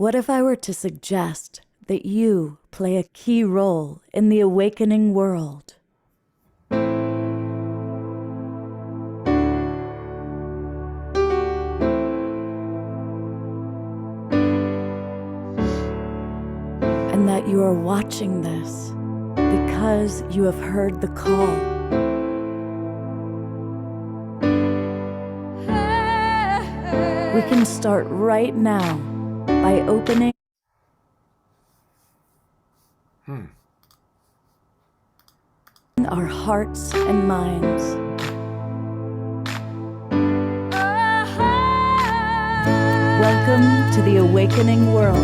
What if I were to suggest that you play a key role in the awakening world? And that you are watching this because you have heard the call. We can start right now by opening our hearts and minds. Welcome to the awakening world.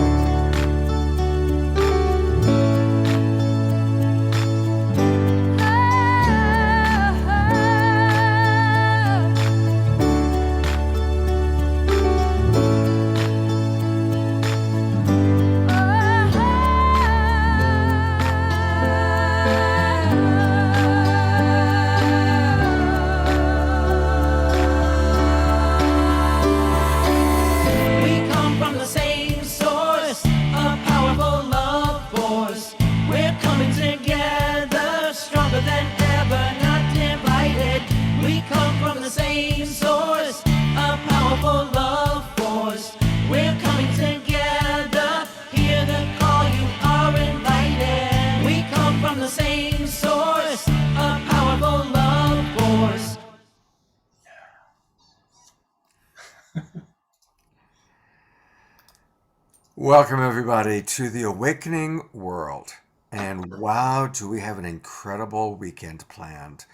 Welcome, everybody, to the Awakening World. And wow, do we have an incredible weekend planned.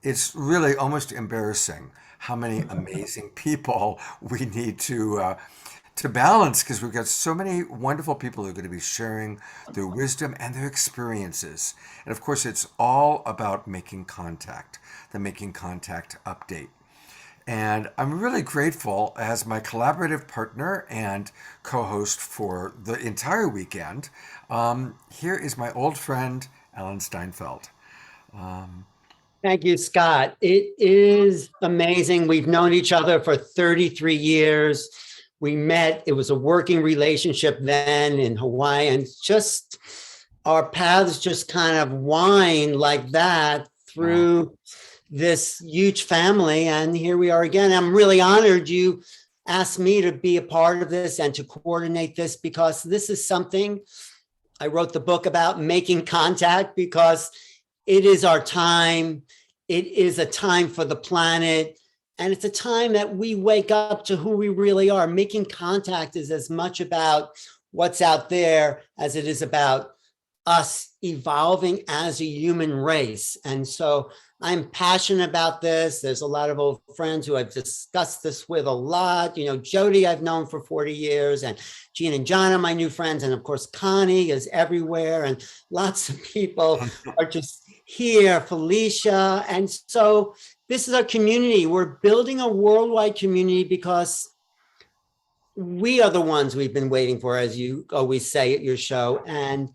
It's really almost embarrassing how many amazing people we need to balance, because we've got so many wonderful people who are going to be sharing their wisdom and their experiences. And of course, it's all about making contact, the Making Contact update. And I'm really grateful as my collaborative partner and co-host for the entire weekend. Here is my old friend, Alan Steinfeld. Thank you, Scott. It is amazing. We've known each other for 33 years. We met, it was a working relationship then in Hawaii, and just our paths just kind of wind like that through this huge family, and here we are again. I'm really honored you asked me to be a part of this and to coordinate this, because this is something I wrote the book about, making contact, because it is our time. It is a time for the planet, and it's a time that we wake up to who we really are. Making contact is as much about what's out there as it is about us evolving as a human race. And so I'm passionate about this. There's a lot of old friends who I've discussed this with a lot. You know, Jodi I've known for 40 years, and Jean and John are my new friends. And of course, Connie is everywhere, and lots of people are just here, Felicia. And so this is our community. We're building a worldwide community because we are the ones we've been waiting for, as you always say at your show. And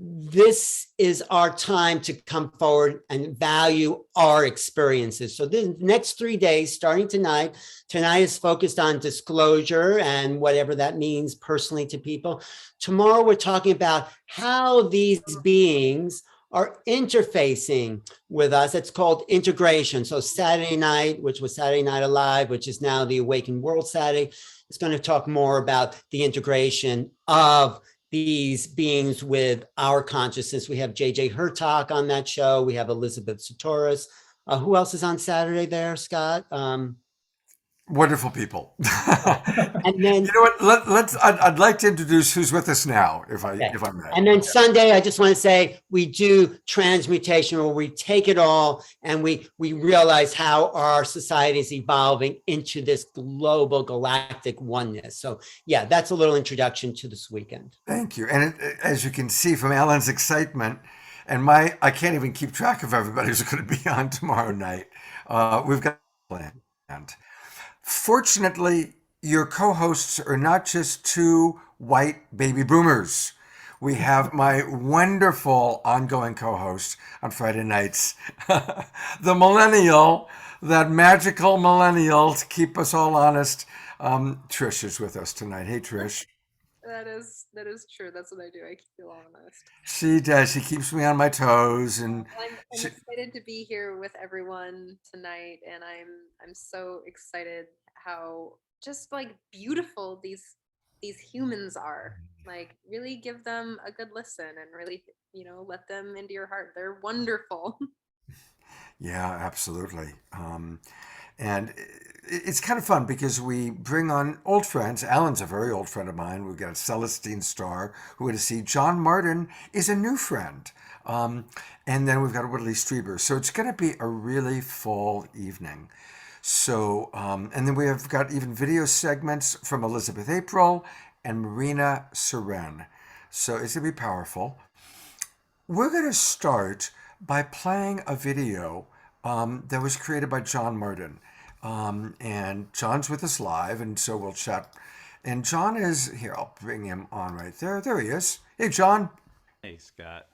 this is our time to come forward and value our experiences. So the next 3 days, starting tonight is focused on disclosure and whatever that means personally to people. Tomorrow, we're talking about how these beings are interfacing with us. It's called integration. So Saturday night, which was Saturday Night Alive, which is now the Awakened World Saturday, is going to talk more about the integration of these beings with our consciousness. We have J.J. Hurtak on that show. We have Elisabet Sahtouris. Who else is on Saturday there, Scott? Wonderful people. And then, you know what? I'd like to introduce who's with us now, if I may. And then Sunday, I just want to say we do transmutation, where we take it all and we realize how our society is evolving into this global galactic oneness. So yeah, that's a little introduction to this weekend. Thank you. And as you can see from Alan's excitement, and I can't even keep track of everybody who's going to be on tomorrow night. We've got planned. Fortunately, your co-hosts are not just two white baby boomers. We have my wonderful ongoing co-host on Friday nights, the millennial, that magical millennial to keep us all honest. Trish is with us tonight. Hey, Trish. That is true. That's what I do. I keep you all honest. She does. She keeps me on my toes, and Well, I'm excited to be here with everyone tonight, and I'm so excited how just like beautiful these humans are. Like, really give them a good listen and really, let them into your heart. They're wonderful. yeah, absolutely. And it's kind of fun because we bring on old friends. Alan's a very old friend of mine. We've got Celestine Star, who we're to see. John Martin is a new friend. And then we've got Whitley Strieber. So it's going to be a really full evening. So, and then we have got even video segments from Elizabeth April and Marina Seren. So it's going to be powerful. We're going to start by playing a video that was created by John Martin. And John's with us live, and so we'll chat. And John is here. I'll bring him on right there. There he is. Hey, John. Hey, Scott.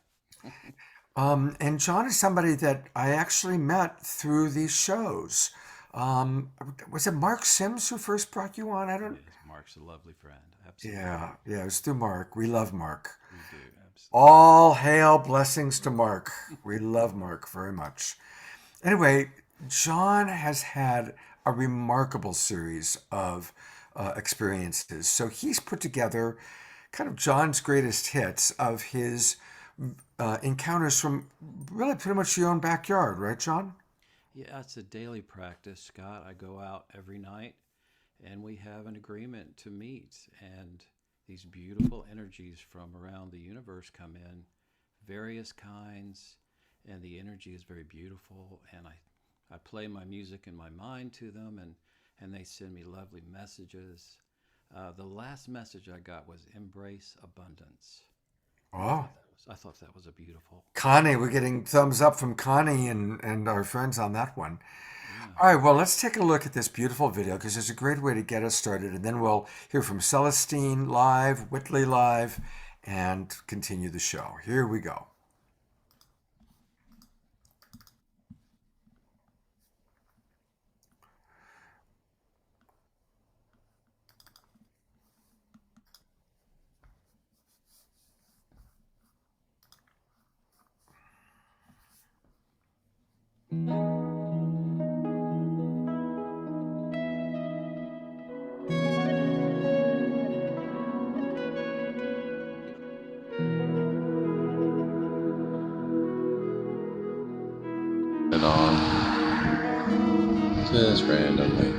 And John is somebody that I actually met through these shows. Was it Mark Sims who first brought you on? I don't. Yes, Mark's a lovely friend. Absolutely. Yeah, it was through Mark. We love Mark. We do. Absolutely. All hail blessings to Mark. We love Mark very much. Anyway, John has had a remarkable series of experiences. So he's put together kind of John's greatest hits of his encounters from really pretty much your own backyard, right, John? Yeah, it's a daily practice, Scott. I go out every night and we have an agreement to meet. And these beautiful energies from around the universe come in, various kinds, and the energy is very beautiful. And I play my music in my mind to them, and they send me lovely messages. The last message I got was embrace abundance. Oh, I thought that was a beautiful. Connie, we're getting thumbs up from Connie and our friends on that one. Yeah. All right, well, let's take a look at this beautiful video because it's a great way to get us started. And then we'll hear from Celestine live, Whitley live, and continue the show. Here we go. It on just randomly.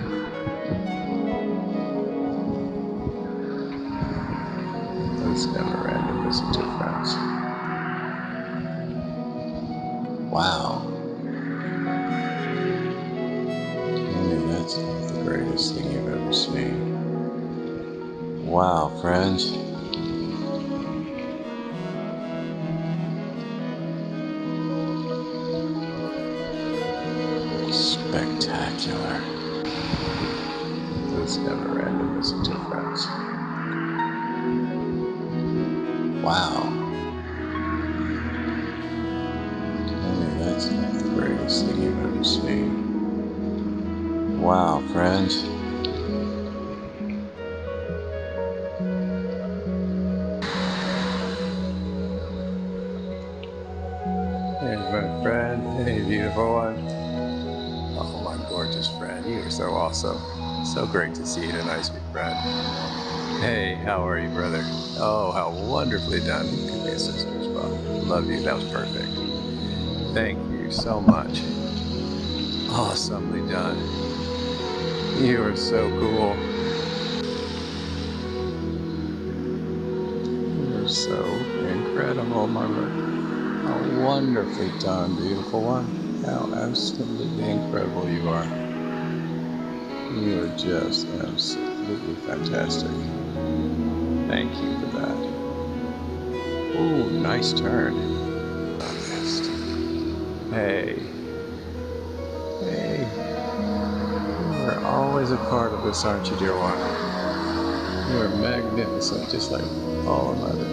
It's never random, is it, dear friends? Wow. I mean, that's the greatest thing you've ever seen. Wow, friends. Spectacular. It's never random, is it, dear friends? Wow. I mean, that's the greatest thing you've ever seen. Wow, friends. Here's my friend. Hey, beautiful one. Oh, my gorgeous friend. You are so awesome. So great to see you tonight, sweet friend. Hey, how are you, brother? Oh, how wonderfully done. You could be a sister as well. Love you. That was perfect. Thank you so much. Awesomely done. You are so cool. You're so incredible, mother. How wonderfully done, beautiful one. How absolutely incredible you are. You are just absolutely fantastic. Thank you for that. Ooh, nice turn. Hey. Hey. You are always a part of this, aren't you, dear one? You are magnificent, just like all of my other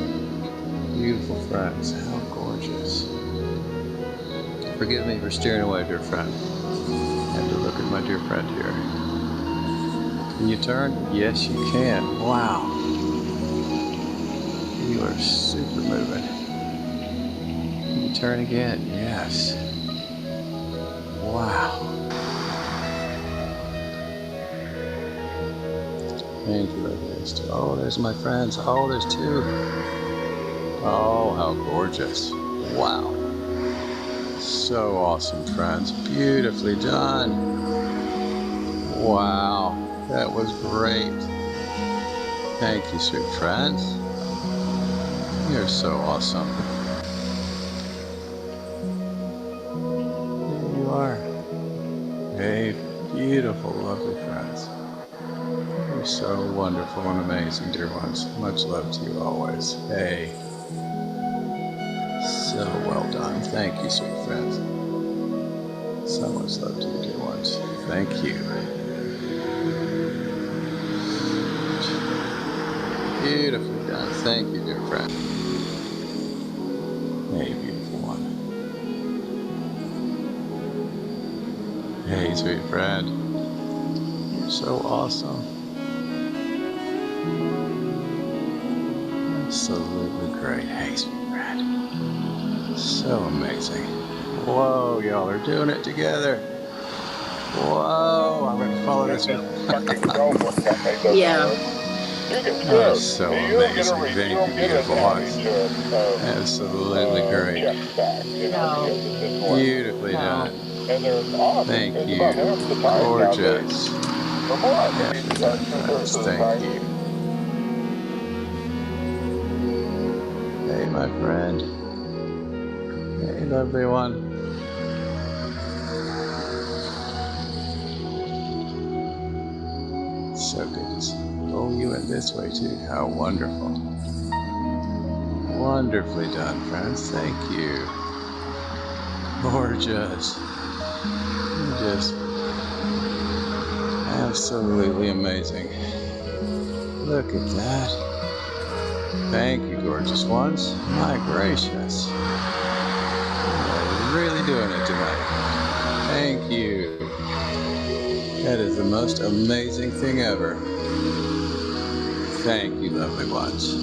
beautiful friends. How gorgeous. Forgive me for steering away, dear friend. And to look at my dear friend here. Can you turn? Yes, you can. Wow. You are super moving. Can you turn again? Yes. Wow. Thank you, Liz. Oh, there's my friends. Oh, there's two. Oh, how gorgeous. Wow. So awesome, friends. Beautifully done. Wow. That was great. Thank you, sweet friends. You're so awesome. There you are. Hey, beautiful, lovely friends. You're so wonderful and amazing, dear ones. Much love to you always. Hey. So well done. Thank you, sweet friends. So much love to you, dear ones. Thank you. Beautifully done. Thank you, dear friend. Hey, beautiful one. Hey, sweet friend. You're so awesome. Absolutely great. Hey, sweet friend. So amazing. Whoa, y'all are doing it together. Whoa, I'm going to follow this one. Yeah. Oh, so amazing. Thank you, beautiful ones. Absolutely great. No. Beautifully No. done. Thank you. Gorgeous. Beautifully done, friends. Thank you. Hey, my friend. Hey, lovely one. So good to see you. Oh, you went this way too. How wonderful. Wonderfully done, friends. Thank you. Gorgeous. Just absolutely amazing. Look at that. Thank you, gorgeous ones. My gracious. You're really doing it tonight. Thank you. That is the most amazing thing ever. Thank you, lovely ones.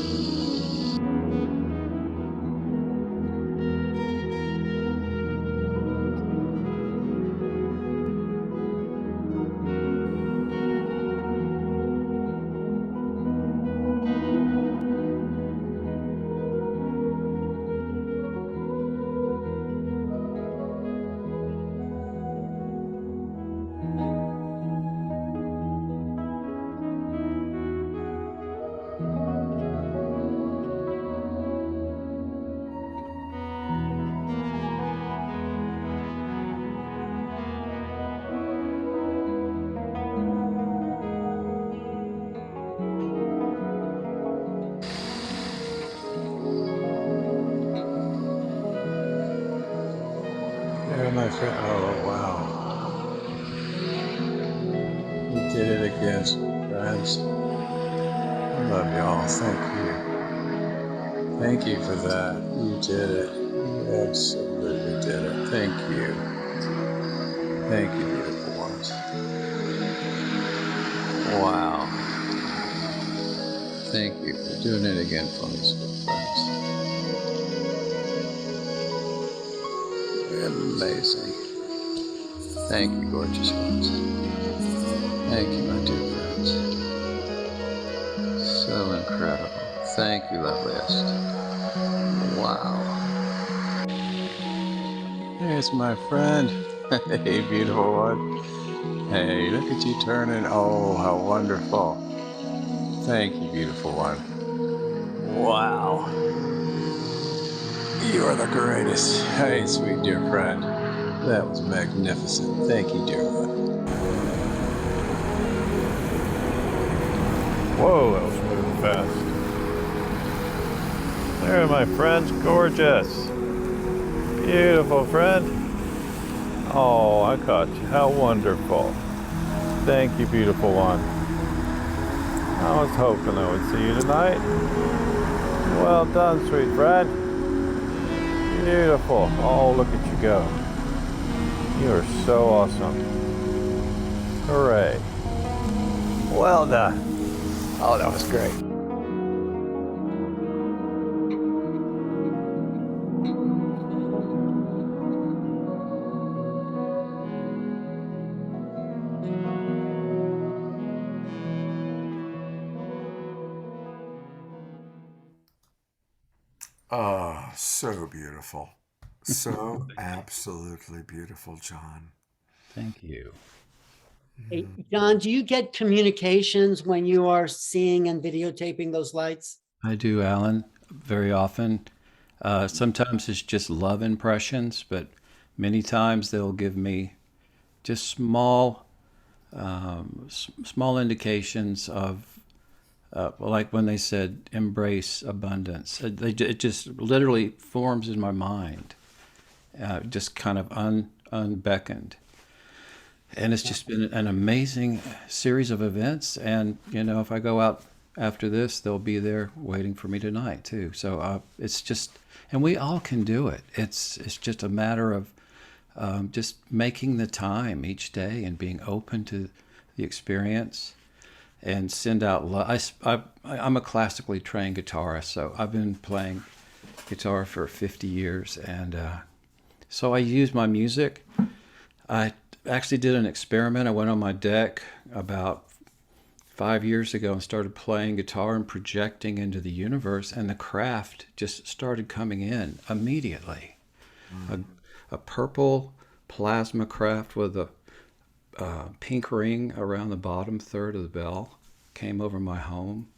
There, my friend. Oh, wow. You did it again, friends. I love y'all. Thank you. Thank you for that. You did it. You absolutely did it. Thank you. Thank you, beautiful ones. Wow. Thank you for doing it again for me, sweet friends. Amazing. Thank you, gorgeous ones. Thank you, my dear friends. So incredible. Thank you, loveliest. Wow. There's my friend. Hey, beautiful one. Hey, look at you turning. Oh, how wonderful. Thank you, beautiful one. Wow. You are the greatest. Hey, sweet dear friend. That was magnificent. Thank you, dear one. Whoa, that was moving fast. There, my friends, gorgeous. Beautiful friend. Oh, I caught you. How wonderful. Thank you, beautiful one. I was hoping I would see you tonight. Well done, sweet friend. Beautiful. Oh, look at you go. You are so awesome. Hooray. Well done. Oh, that was great. Oh, so beautiful. So absolutely beautiful, John. Thank you. Hey, John, do you get communications when you are seeing and videotaping those lights? I do, Alan, very often. Sometimes it's just love impressions, but many times they'll give me just small indications of, like when they said embrace abundance. It just literally forms in my mind, just kind of unbeckoned. And it's just been an amazing series of events. And, if I go out after this, they'll be there waiting for me tonight, too. So it's just, and we all can do it. It's just a matter of just making the time each day and being open to the experience and send out love. I'm a classically trained guitarist, so I've been playing guitar for 50 years. And so I use my music. I actually did an experiment. I went on my deck about 5 years ago and started playing guitar and projecting into the universe, and the craft just started coming in immediately. A purple plasma craft with a pink ring around the bottom third of the bell came over my home.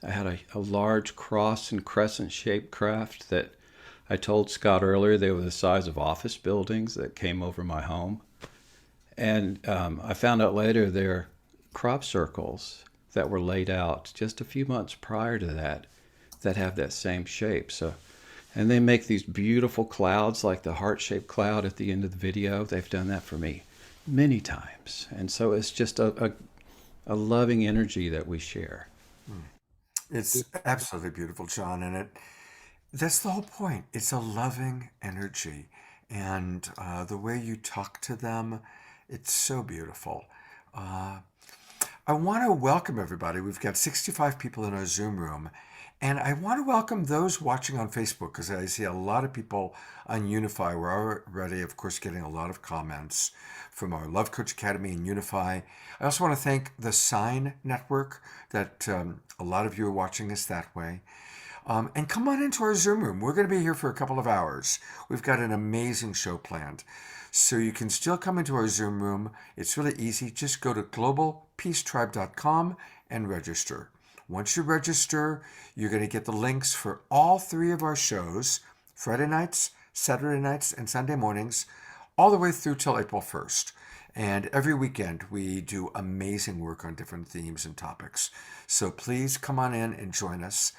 I had a large cross and crescent shaped craft that I told Scott earlier they were the size of office buildings that came over my home. And I found out later they're crop circles that were laid out just a few months prior to that have that same shape. So, and they make these beautiful clouds like the heart-shaped cloud at the end of the video. They've done that for me many times. And so it's just a loving energy that we share. It's absolutely beautiful, John. And that's the whole point. It's a loving energy. And the way you talk to them, it's so beautiful. I want to welcome everybody. We've got 65 people in our Zoom room. And I want to welcome those watching on Facebook, because I see a lot of people on Unify. We're already, of course, getting a lot of comments from our Love Coach Academy and Unify. I also want to thank the Sign Network that a lot of you are watching us that way. And come on into our Zoom room. We're going to be here for a couple of hours. We've got an amazing show planned. So you can still come into our Zoom room. It's really easy. Just go to globalpeacetribe.com and register. Once you register, you're going to get the links for all 3 of our shows, Friday nights, Saturday nights, and Sunday mornings, all the way through till April 1st. And every weekend, we do amazing work on different themes and topics. So please come on in and join us.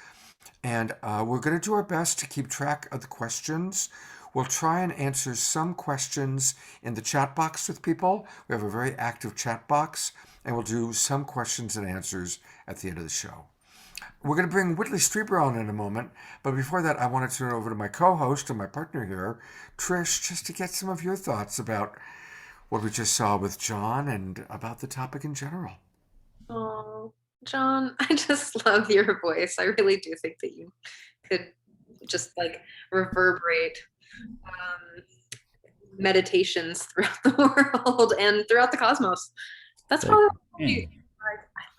And we're going to do our best to keep track of the questions. We'll try and answer some questions in the chat box with people. We have a very active chat box, and we'll do some questions and answers at the end of the show. We're going to bring Whitley Strieber on in a moment, but before that, I want to turn it over to my co-host and my partner here, Trish, just to get some of your thoughts about what we just saw with John and about the topic in general. Oh, John, I just love your voice. I really do think that you could just like reverberate meditations throughout the world and throughout the cosmos. That's how I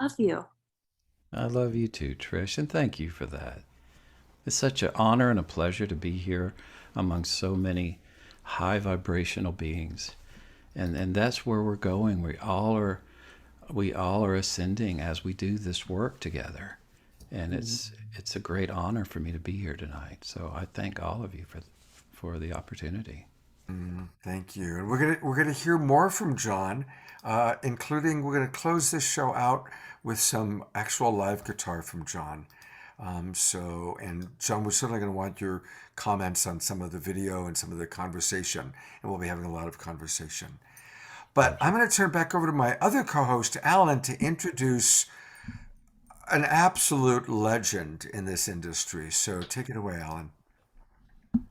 love you. I love you too, Trish, and thank you for that. It's such an honor and a pleasure to be here among so many high vibrational beings. And that's where we're going. We all are ascending as we do this work together. And it's a great honor for me to be here tonight. So I thank all of you for the opportunity. Thank you. And we're gonna hear more from John, including we're gonna close this show out with some actual live guitar from John. And John, we're certainly going to want your comments on some of the video and some of the conversation, and we'll be having a lot of conversation. But I'm going to turn back over to my other co-host, Alan, to introduce an absolute legend in this industry. So take it away, Alan.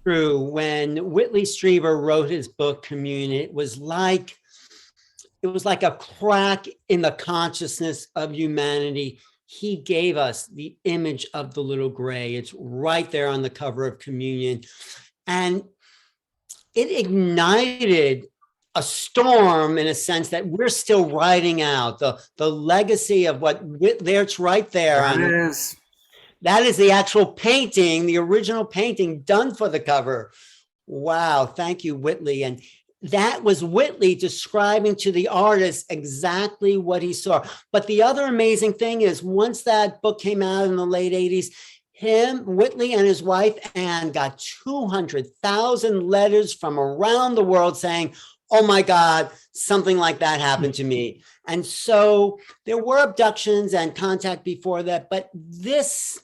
True. When Whitley Strieber wrote his book, Commune, it was like a crack in the consciousness of humanity. He gave us the image of the little gray. It's right there on the cover of Communion. And it ignited a storm in a sense that we're still riding out the legacy of what it's right there. There it is. That is the actual painting, the original painting done for the cover. Wow. Thank you, Whitley. And that was Whitley describing to the artist exactly what he saw. But the other amazing thing is once that book came out in the late 80s, Whitley and his wife, Anne, got 200,000 letters from around the world saying, oh my God, something like that happened to me. And so there were abductions and contact before that, but this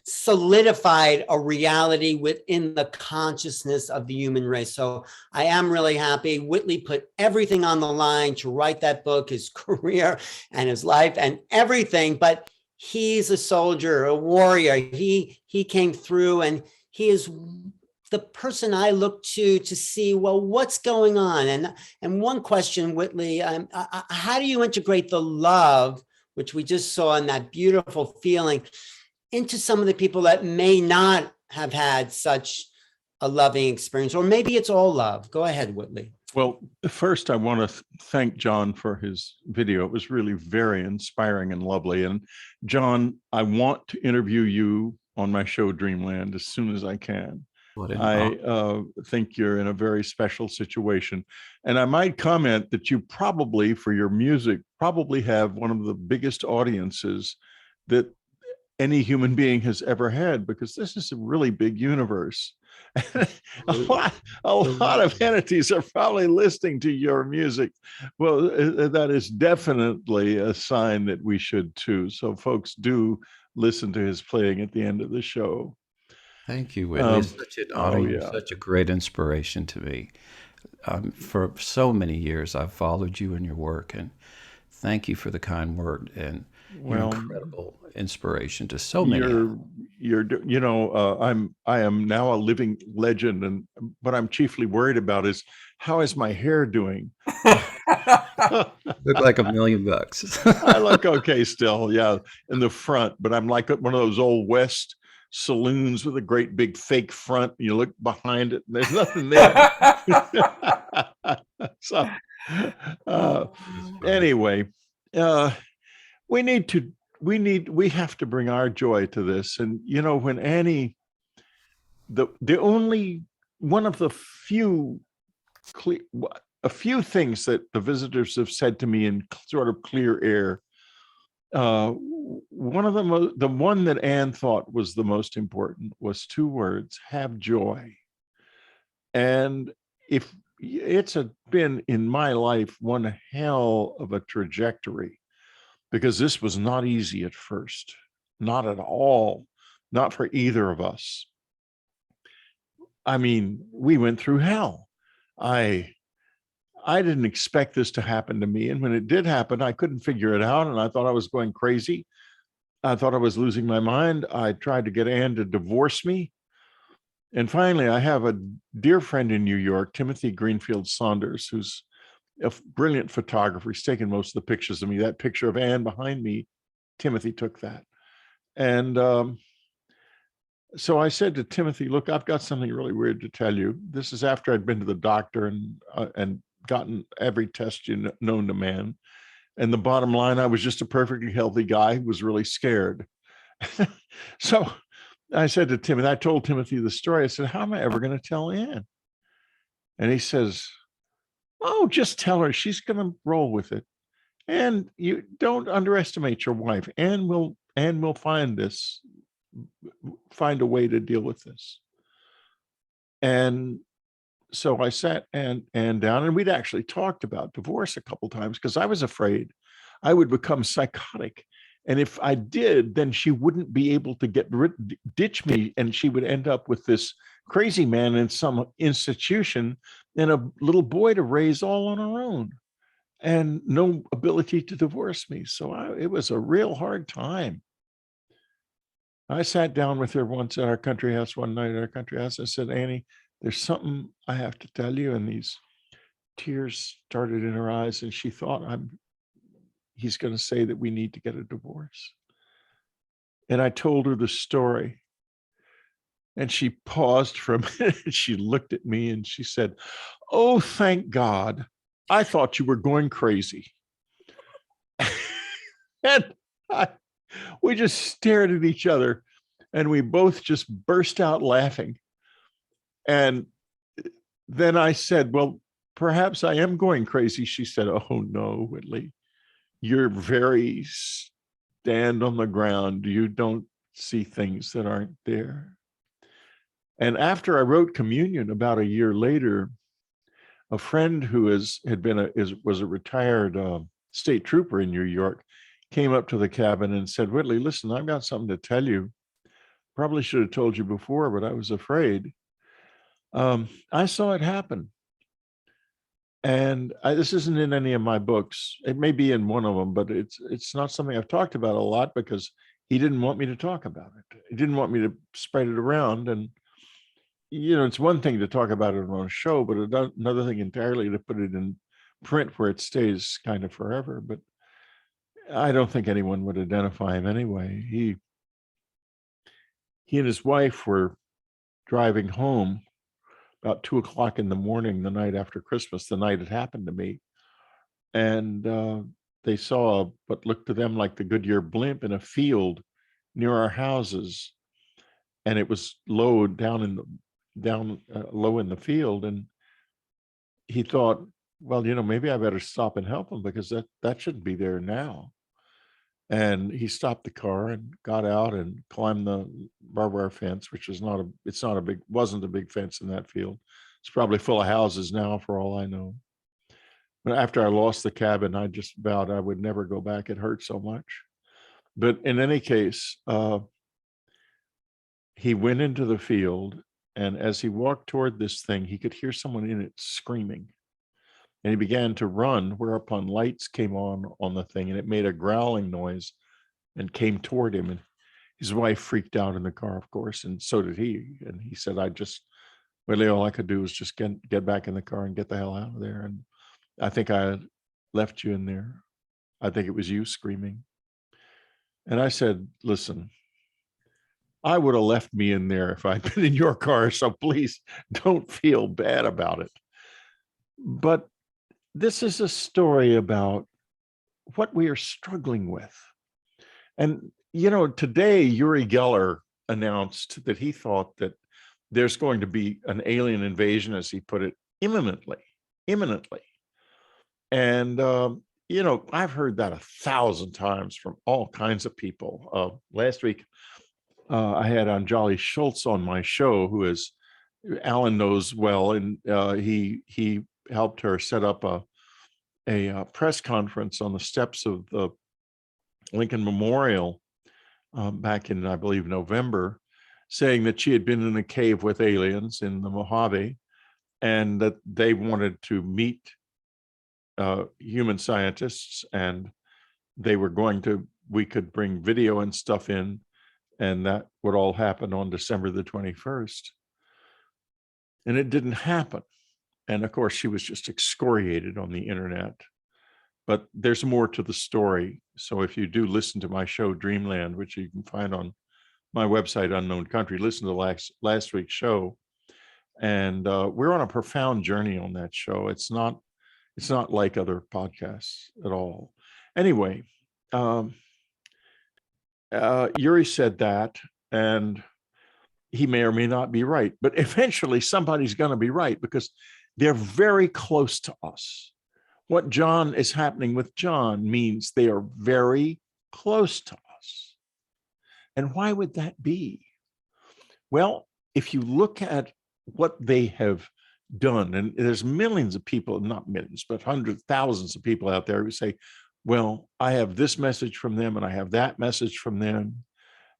solidified a reality within the consciousness of the human race. So I am really happy. Whitley put everything on the line to write that book, his career and his life and everything. But he's a soldier, a warrior. He came through, and he is the person I look to see, well, what's going on? And one question, Whitley, how do you integrate the love, which we just saw in that beautiful feeling, into some of the people that may not have had such a loving experience, or maybe it's all love? Go ahead, Whitley. Well, first, I want to thank John for his video. It was really very inspiring and lovely. And John, I want to interview you on my show Dreamland as soon as I can. I think you're in a very special situation. And I might comment that you probably, for your music, probably have one of the biggest audiences that any human being has ever had, because this is a really big universe. a lot of entities are probably listening to your music. Well, that is definitely a sign that we should too. So folks, do listen to his playing at the end of the show. Thank you, Whitley. It's such an honor. You're such a great inspiration to me. For so many years, I've followed you and your work, and thank you for the kind word and your incredible inspiration to so many. I am now a living legend, and what I'm chiefly worried about is, how is my hair doing? Look like $1 million. I look okay still, yeah, in the front, but I'm like one of those old West saloons with a great big fake front. You look behind it, and there's nothing there. So anyway, we have to bring our joy to this. And when Annie, the only one of the few things that the visitors have said to me in sort of clear air, one of them, the one that Anne thought was the most important, was 2 words: have joy. And if it's been in my life one hell of a trajectory, because this was not easy at first, not at all, not for either of us. I mean, we went through hell. I didn't expect this to happen to me. And when it did happen, I couldn't figure it out. And I thought I was going crazy. I thought I was losing my mind. I tried to get Anne to divorce me. And finally, I have a dear friend in New York, Timothy Greenfield Saunders, who's a brilliant photographer. He's taken most of the pictures of me. That picture of Anne behind me, Timothy took that. And so I said to Timothy, look, I've got something really weird to tell you. This is after I'd been to the doctor and gotten every test known to man. And the bottom line, I was just a perfectly healthy guy who was really scared. So I said to Timothy, I told Timothy the story. I said, how am I ever going to tell Anne? And he says, oh, just tell her. She's going to roll with it. And you don't underestimate your wife. Anne will find a way to deal with this. And so I sat Anne down, and we'd actually talked about divorce a couple times, because I was afraid I would become psychotic. And if I did, then she wouldn't be able to ditch me, and she would end up with this crazy man in some institution and a little boy to raise all on her own, and no ability to divorce me. So it was a real hard time. I sat down with her once at our country house one night at our country house. I said, Annie, there's something I have to tell you. And these tears started in her eyes, and she thought, he's going to say that we need to get a divorce. And I told her the story. And she paused for a minute, and she looked at me and she said, oh, thank God. I thought you were going crazy. And we just stared at each other. And we both just burst out laughing. And then I said, well, perhaps I am going crazy. She said, oh, no, Whitley, you're very stand on the ground. You don't see things that aren't there. And after I wrote Communion about a year later, a friend who was a retired state trooper in New York came up to the cabin and said, Whitley, listen, I've got something to tell you. Probably should have told you before, but I was afraid. I saw it happen. And this isn't in any of my books. It may be in one of them, but it's not something I've talked about a lot because he didn't want me to talk about it. He didn't want me to spread it around. And, it's one thing to talk about it on a show, but another thing entirely to put it in print where it stays kind of forever. But I don't think anyone would identify him anyway. He and his wife were driving home about 2:00 in the morning, the night after Christmas, the night it happened to me. And they saw what looked to them like the Goodyear blimp in a field near our houses. And it was low down low in the field. And he thought, well, maybe I better stop and help him because that shouldn't be there now. And he stopped the car and got out and climbed the barbed wire fence, which wasn't a big fence in that field. It's probably full of houses now for all I know. But after I lost the cabin, I just vowed I would never go back. It hurt so much. But in any case, he went into the field, and as he walked toward this thing, he could hear someone in it screaming. And he began to run, whereupon lights came on the thing, and it made a growling noise and came toward him. And his wife freaked out in the car, of course, and so did he. And he said, Willie, all I could do was just get back in the car and get the hell out of there. And I think I had left you in there. I think it was you screaming. And I said, listen, I would have left me in there if I'd been in your car, so please don't feel bad about it. But this is a story about what we are struggling with. And, today Uri Geller announced that he thought that there's going to be an alien invasion, as he put it, imminently. And, I've heard that 1,000 times from all kinds of people. Last week, I had Anjali Schultz on my show, who is Alan knows well, and he helped her set up a press conference on the steps of the Lincoln Memorial back in, I believe, November, saying that she had been in a cave with aliens in the Mojave and that they wanted to meet human scientists, and we could bring video and stuff in, and that would all happen on December the 21st. And it didn't happen. And of course, she was just excoriated on the internet. But there's more to the story. So if you do listen to my show, Dreamland, which you can find on my website, Unknown Country, listen to last week's show. And we're on a profound journey on that show. It's not like other podcasts at all. Anyway, Uri said that, and he may or may not be right, but eventually somebody's going to be right because they're very close to us. What is happening with John means they are very close to us. And why would that be? Well, if you look at what they have done, and there's millions of people, not millions, but hundreds, thousands of people out there who say, well, I have this message from them and I have that message from them.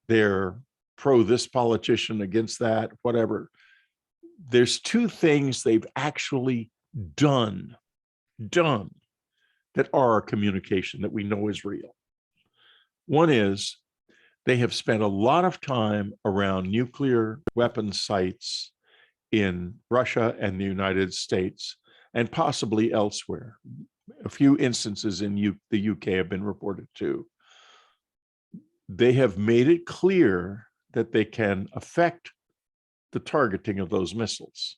They're pro this politician, against that, whatever. There's two things they've actually done that are communication that we know is real. One is they have spent a lot of time around nuclear weapons sites in Russia and the United States, and possibly elsewhere. A few instances in the UK have been reported too. They have made it clear that they can affect the targeting of those missiles.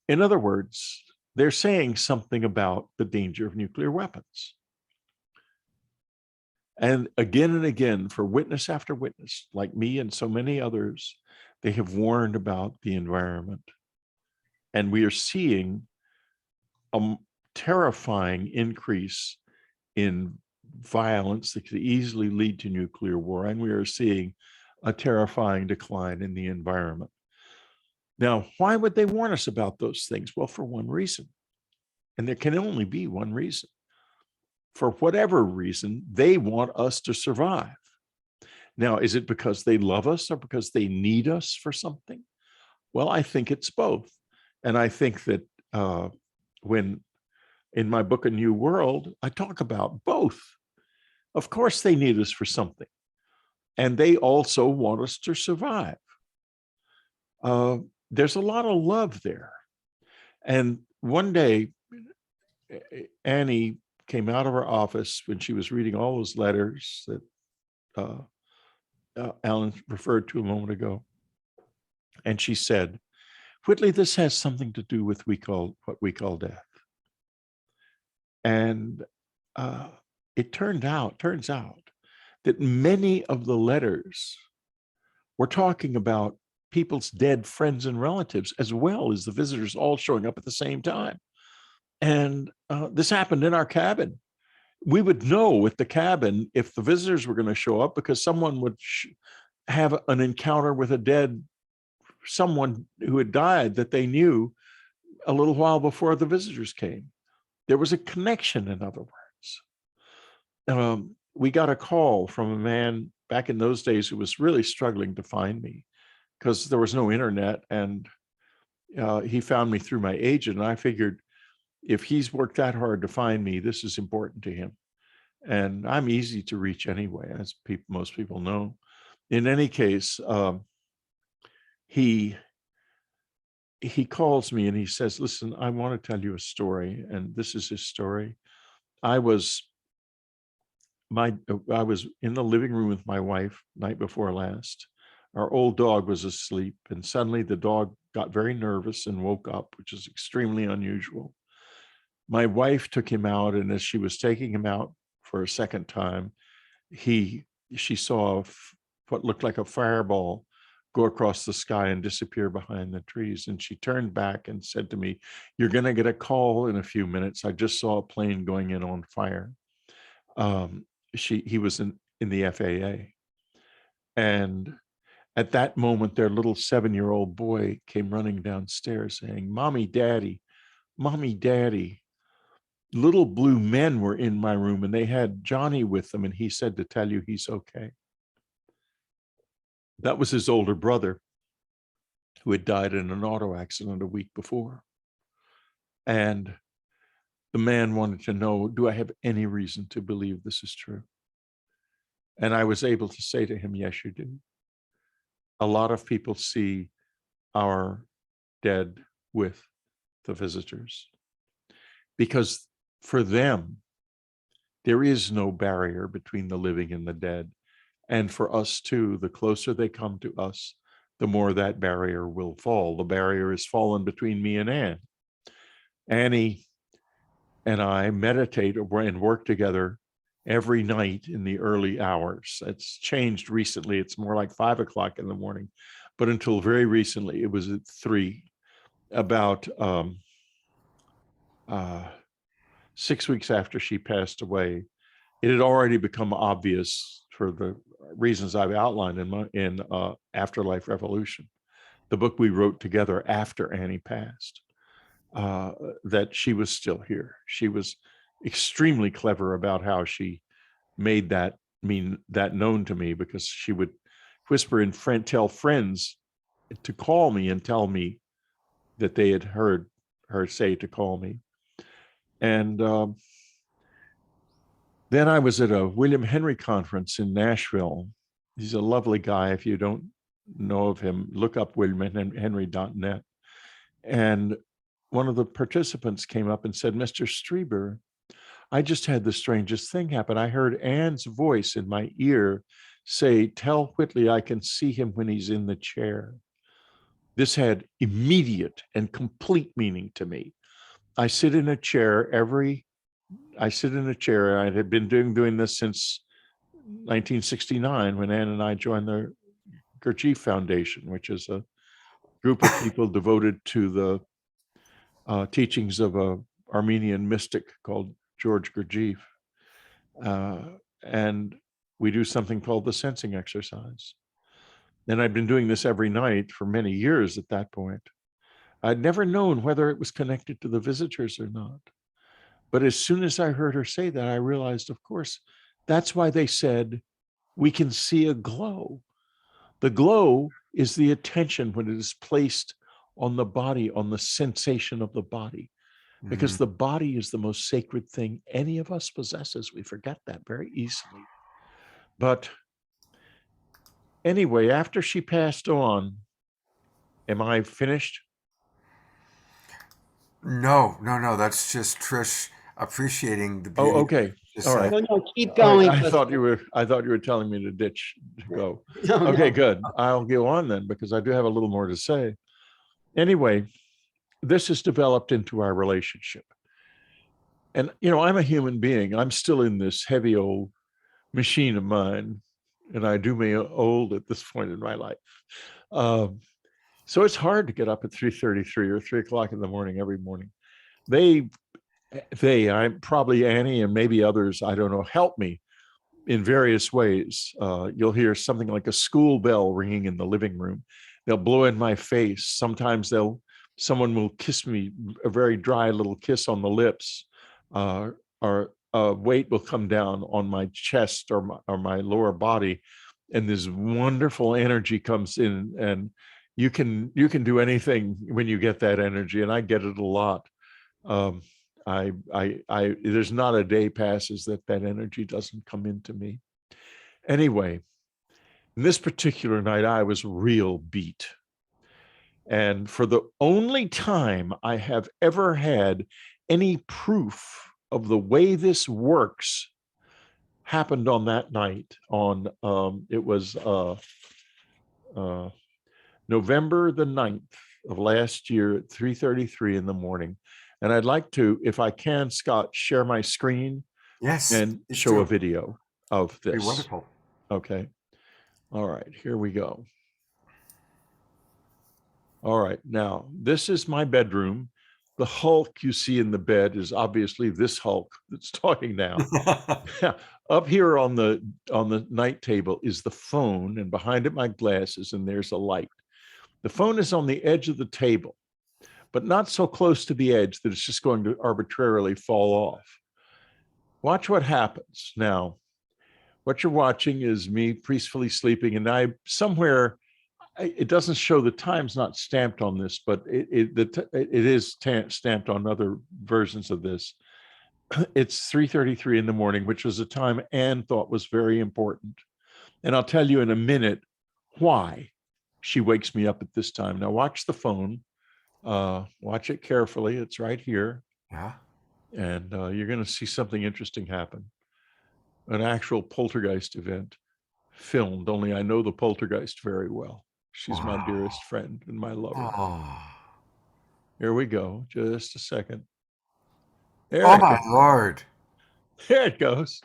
In other words, they're saying something about the danger of nuclear weapons. And again, for witness after witness, like me and so many others, they have warned about the environment. And we are seeing a terrifying increase in violence that could easily lead to nuclear war. And we are seeing a terrifying decline in the environment. Now, why would they warn us about those things? Well, for one reason. And there can only be one reason. For whatever reason, they want us to survive. Now, is it because they love us or because they need us for something? Well, I think it's both. And I think that when in my book, A New World, I talk about both. Of course, they need us for something. And they also want us to survive. There's a lot of love there. And one day, Annie came out of her office when she was reading all those letters that Alan referred to a moment ago. And she said, Whitley, this has something to do with what we call death. And it turns out that many of the letters were talking about people's dead friends and relatives, as well as the visitors all showing up at the same time. And this happened in our cabin. We would know at the cabin if the visitors were going to show up because someone would have an encounter with someone who had died that they knew a little while before the visitors came. There was a connection, in other words. We got a call from a man back in those days who was really struggling to find me because there was no internet, and he found me through my agent. And I figured if he's worked that hard to find me, this is important to him. And I'm easy to reach anyway, as most people know. In any case, he calls me and he says, listen, I want to tell you a story. And this is his story. I was in the living room with my wife night before last. Our old dog was asleep, and suddenly the dog got very nervous and woke up, which is extremely unusual. My wife took him out, and as she was taking him out for a second time, she saw what looked like a fireball go across the sky and disappear behind the trees. And she turned back and said to me, you're going to get a call in a few minutes. I just saw a plane going in on fire. He was in the FAA. And at that moment, their little 7-year-old boy came running downstairs saying, Mommy, Daddy, little blue men were in my room and they had Johnny with them. And he said to tell you he's okay. That was his older brother who had died in an auto accident a week before. And the man wanted to know, do I have any reason to believe this is true? And I was able to say to him, yes, you do. A lot of people see our dead with the visitors because for them, there is no barrier between the living and the dead. And for us too, the closer they come to us, the more that barrier will fall. The barrier has fallen between me and Anne. Annie and I meditate and work together every night in the early hours. It's changed recently. It's more like 5 o'clock in the morning, but until very recently, it was at 3. About 6 weeks after she passed away, it had already become obvious for the reasons I've outlined in Afterlife Revolution, the book we wrote together after Annie passed, that she was still here. She was extremely clever about how she made that known to me, because she would whisper and tell friends to call me and tell me that they had heard her say to call me. And then I was at a William Henry conference in Nashville. He's a lovely guy. If you don't know of him, look up williamhenry.net. And one of the participants came up and said, Mr. Strieber, I just had the strangest thing happen. I heard Anne's voice in my ear say, tell Whitley I can see him when he's in the chair. This had immediate and complete meaning to me. I sit in a chair. I had been doing this since 1969 when Ann and I joined the Gurdjieff Foundation, which is a group of people devoted to the teachings of a Armenian mystic called George Gurdjieff. And we do something called the sensing exercise. And I'd been doing this every night for many years at that point. I'd never known whether it was connected to the visitors or not. But as soon as I heard her say that, I realized, of course, that's why they said we can see a glow. The glow is the attention when it is placed on the body, on the sensation of the body, because the body is the most sacred thing any of us possesses. We forget that very easily. But anyway, after she passed on, am I finished? No. That's just Trish appreciating the beauty. Oh, okay. All right. No, keep going. I thought you were telling me to go. No, Okay, no. good. I'll go on then because I do have a little more to say. Anyway, this has developed into our relationship. And, I'm a human being. I'm still in this heavy old machine of mine, and I do me old at this point in my life. So it's hard to get up at 3:33 or 3 o'clock in the morning every morning. I'm probably Annie and maybe others, I don't know, help me in various ways. You'll hear something like a school bell ringing in the living room. They'll blow in my face. Sometimes someone will kiss me, a very dry little kiss on the lips, or a weight will come down on my chest or my lower body, and this wonderful energy comes in, and you can do anything when you get that energy, and I get it a lot. There's not a day passes that energy doesn't come into me. Anyway, this particular night, I was real beat. And for the only time I have ever had any proof of the way this works happened on that night. It was November the 9th of last year at 3:33 in the morning. And I'd like to, if I can, Scott, share my screen. Yes, and show a video of this. Be wonderful. Okay. All right, here we go. All right, now this is my bedroom. The Hulk you see in the bed is obviously this Hulk that's talking now. Up here on the night table is the phone, and behind it my glasses, and there's a light. The phone is on the edge of the table, but not so close to the edge that it's just going to arbitrarily fall off. Watch what happens. Now, what you're watching is me peacefully sleeping, and it doesn't show, the time's not stamped on this, but it is stamped on other versions of this. It's 3:33 in the morning, which was a time Anne thought was very important. And I'll tell you in a minute why she wakes me up at this time. Now watch the phone. Watch it carefully. It's right here. Yeah. And you're going to see something interesting happen. An actual poltergeist event filmed, only I know the poltergeist very well. She's my dearest friend and my lover. Oh, Here we go. Just a second. my Lord. There it goes.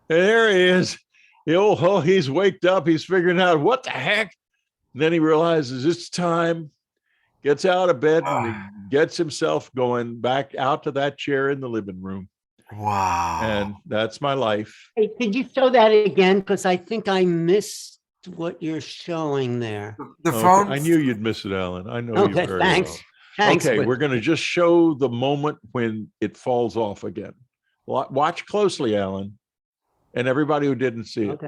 There he is. He's waked up. He's figuring out what the heck. And then he realizes it's time, gets out of bed, and he gets himself going back out to that chair in the living room. Wow. And that's my life. Hey, could you show that again? Because I think I missed what you're showing there. The phone. I knew you'd miss it, Alan. I know you very thanks. well. Thanks. Okay, we're going to just show the moment when it falls off again. Watch closely, Alan, and everybody who didn't see it. Okay.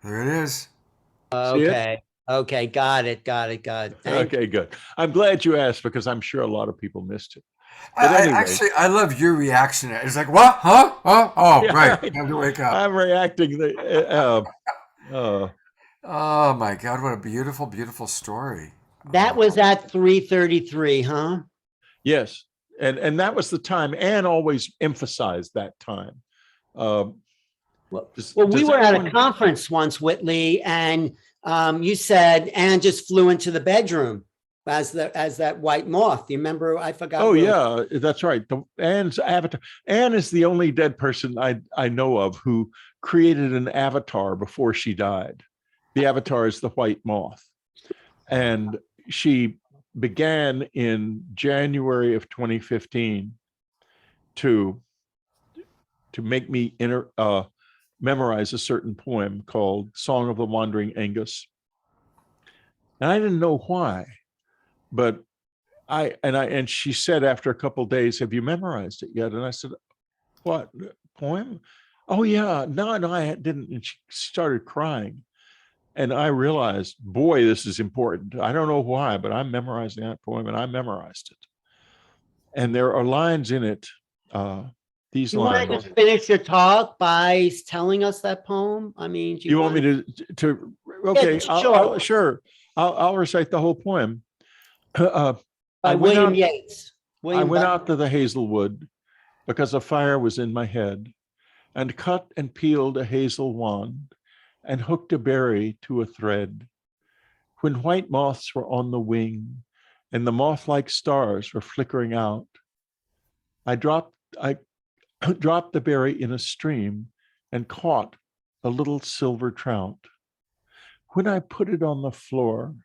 There it is. Okay. Okay. Got it. Thank Okay, good. I'm glad you asked because I'm sure a lot of people missed it. Actually, I love your reaction. It's like, what? Huh? Oh, Yeah, right. right. Time to wake up. I'm reacting. Oh my God, what a beautiful, beautiful story. That was at 3:33, huh? Yes, and that was the time. Anne always emphasized that time. Well, we were at a conference once, Whitley, and you said Anne just flew into the bedroom. as that white moth. You remember? I forgot. Oh what- yeah, that's right. Anne's avatar. Anne is the only dead person I know of who created an avatar before she died. The avatar is the white moth, and she began in January of 2015 to make me memorize a certain poem called "Song of the Wandering Angus," and I didn't know why, but and she said after a couple of days, "Have you memorized it yet?" And I said, "What poem?" "Oh yeah, no, I didn't." And she started crying, and I realized, boy, this is important. I don't know why, but I'm memorizing that poem, and I memorized it. And there are lines in it. These You want to lines. just finish your talk by telling us that poem? I mean, do You want me to? Okay, sure. Sure. I'll recite the whole poem. By William Yeats. I went out to the hazelwood because a fire was in my head, and cut and peeled a hazel wand, and hooked a berry to a thread. When white moths were on the wing, and the moth-like stars were flickering out, I dropped the berry in a stream and caught a little silver trout. When I put it on the floor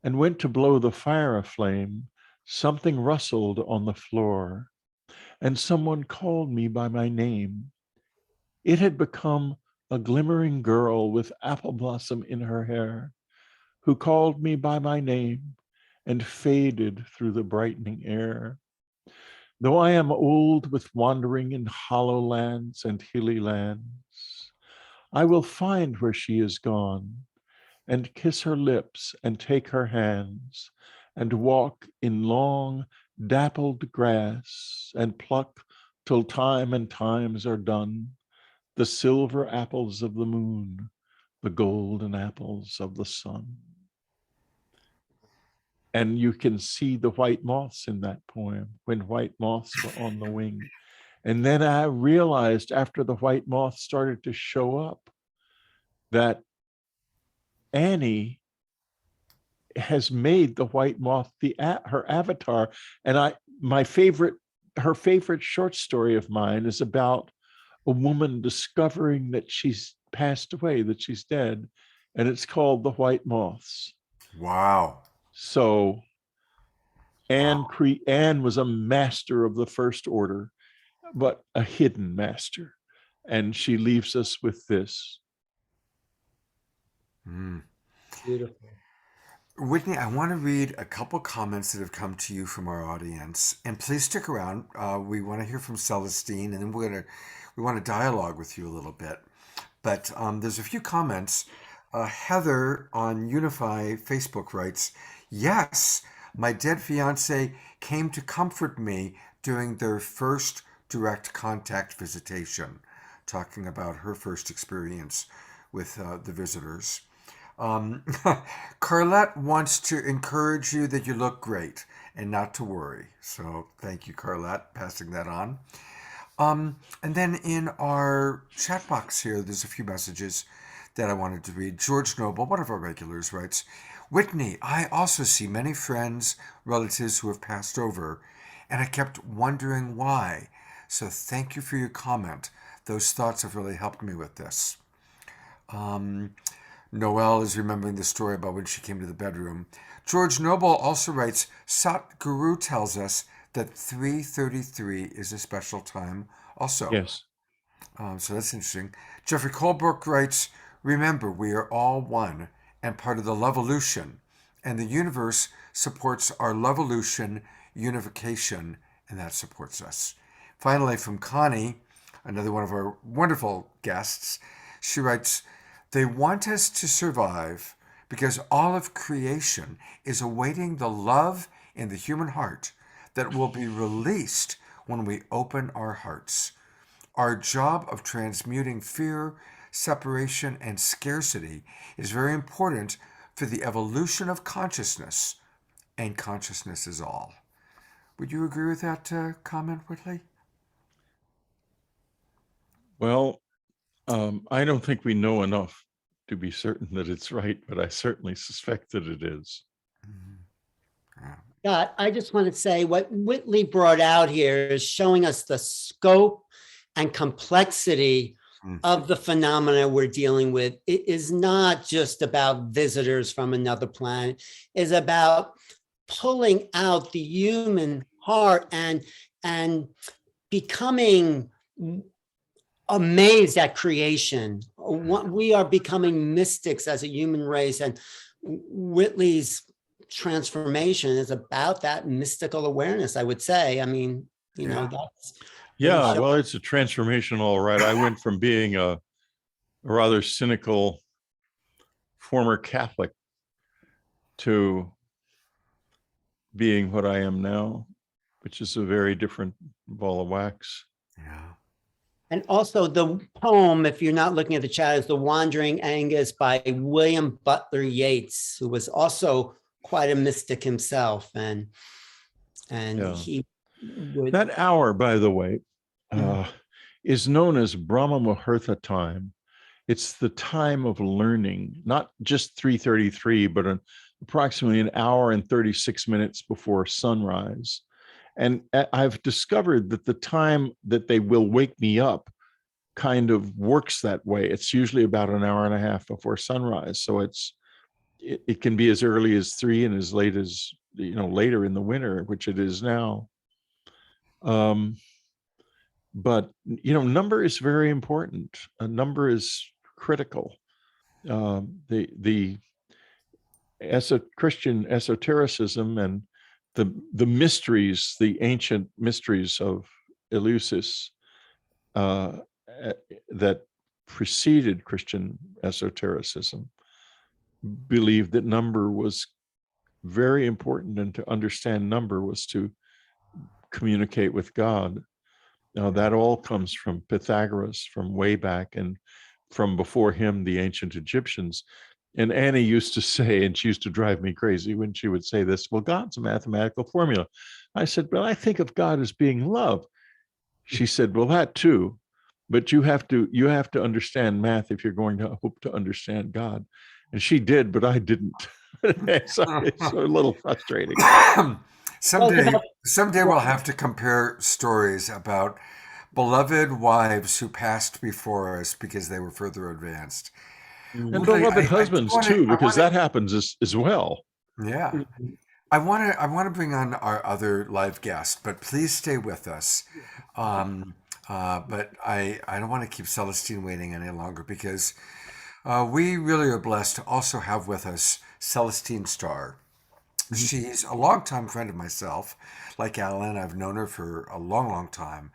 and went to blow the fire aflame, something rustled on the floor, and someone called me by my name. It had become a glimmering girl with apple blossom in her hair, who called me by my name and faded through the brightening air. Though I am old with wandering in hollow lands and hilly lands, I will find where she is gone, and kiss her lips and take her hands, and walk in long dappled grass, and pluck till time and times are done the silver apples of the moon, the golden apples of the sun. And you can see the white moths in that poem, when white moths were on the wing. And then I realized after the white moths started to show up that Annie has made the white moth her avatar. And her favorite short story of mine is about a woman discovering that she's passed away, that she's dead, and it's called The White Moths. Wow. So Anne was a master of the first order, but a hidden master, and she leaves us with this. Beautiful. Whitney, I want to read a couple comments that have come to you from our audience, and please stick around. We want to hear from Celestine, and then we want to dialogue with you a little bit. But there's a few comments. Heather on Unify Facebook writes, "Yes, my dead fiance came to comfort me during their first direct contact visitation," talking about her first experience with the visitors. Carlette wants to encourage you that you look great and not to worry. So thank you, Carlette, passing that on. And then in our chat box here, there's a few messages that I wanted to read. George Noble, one of our regulars, writes, "Whitney, I also see many friends, relatives who have passed over, and I kept wondering why. So thank you for your comment. Those thoughts have really helped me with this." Noelle is remembering the story about when she came to the bedroom. George Noble also writes, "Sat Guru tells us that 3:33 is a special time also." Yes. So that's interesting. Jeffrey Colebrook writes, "Remember, we are all one and part of the Levolution, and the universe supports our Levolution unification, and that supports us." Finally, from Connie, another one of our wonderful guests, she writes, "They want us to survive because all of creation is awaiting the love in the human heart that will be released when we open our hearts. Our job of transmuting fear, separation, and scarcity is very important for the evolution of consciousness, and consciousness is all." Would you agree with that comment, Whitley? Well, I don't think we know enough to be certain that it's right, but I certainly suspect that it is. Scott, I just want to say what Whitley brought out here is showing us the scope and complexity of the phenomena we're dealing with. It is not just about visitors from another planet. It's about pulling out the human heart and becoming amazed at creation. We are becoming mystics as a human race, and Whitley's transformation is about that mystical awareness, I would say. I mean, you know, that's Yeah, well, it's a transformation, all right. I went from being a rather cynical former Catholic to being what I am now, which is a very different ball of wax. Yeah. And also the poem, if you're not looking at the chat, is The Wandering Angus by William Butler Yeats, who was also quite a mystic himself. And he would... That hour, by the way, is known as Brahma Muhurta time. It's the time of learning, not just 3:33, but approximately an hour and 36 minutes before sunrise. And I've discovered that the time that they will wake me up kind of works that way. It's usually about an hour and a half before sunrise. So it can be as early as 3 and as late as, you know, later in the winter, which it is now. But, you know, number is very important. A number is critical. The Christian esotericism and the mysteries, the ancient mysteries of Eleusis that preceded Christian esotericism believed that number was very important, and to understand number was to communicate with God. Now that all comes from Pythagoras, from way back, and from before him, the ancient Egyptians. And Annie used to say, and she used to drive me crazy when she would say this, well, God's a mathematical formula. I said, well, I think of God as being love. She said, well, that too, but you have to understand math if you're going to hope to understand God. And she did, but I didn't. So it's a little frustrating. Someday we'll have to compare stories about beloved wives who passed before us because they were further advanced. And beloved husbands too, because that happens as well. Yeah. I want to bring on our other live guest, but please stay with us. But I don't want to keep Celestine waiting any longer, because we really are blessed to also have with us Celestine Star. She's a longtime friend of myself. Like Alan, I've known her for a long, long time.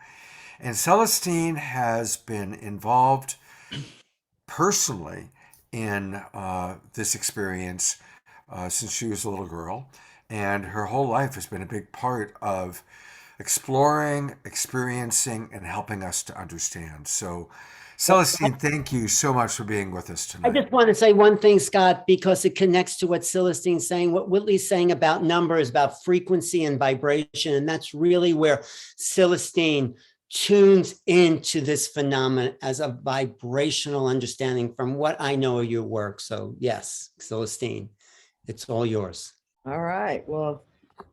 And Celestine has been involved personally in this experience since she was a little girl. And her whole life has been a big part of exploring, experiencing, and helping us to understand. So, Celestine, thank you so much for being with us tonight. I just want to say one thing, Scott, because it connects to what Celestine's saying. What Whitley's saying about number is about frequency and vibration. And that's really where Celestine tunes into this phenomenon as a vibrational understanding from what I know of your work. So yes, Celestine, it's all yours. All right. Well,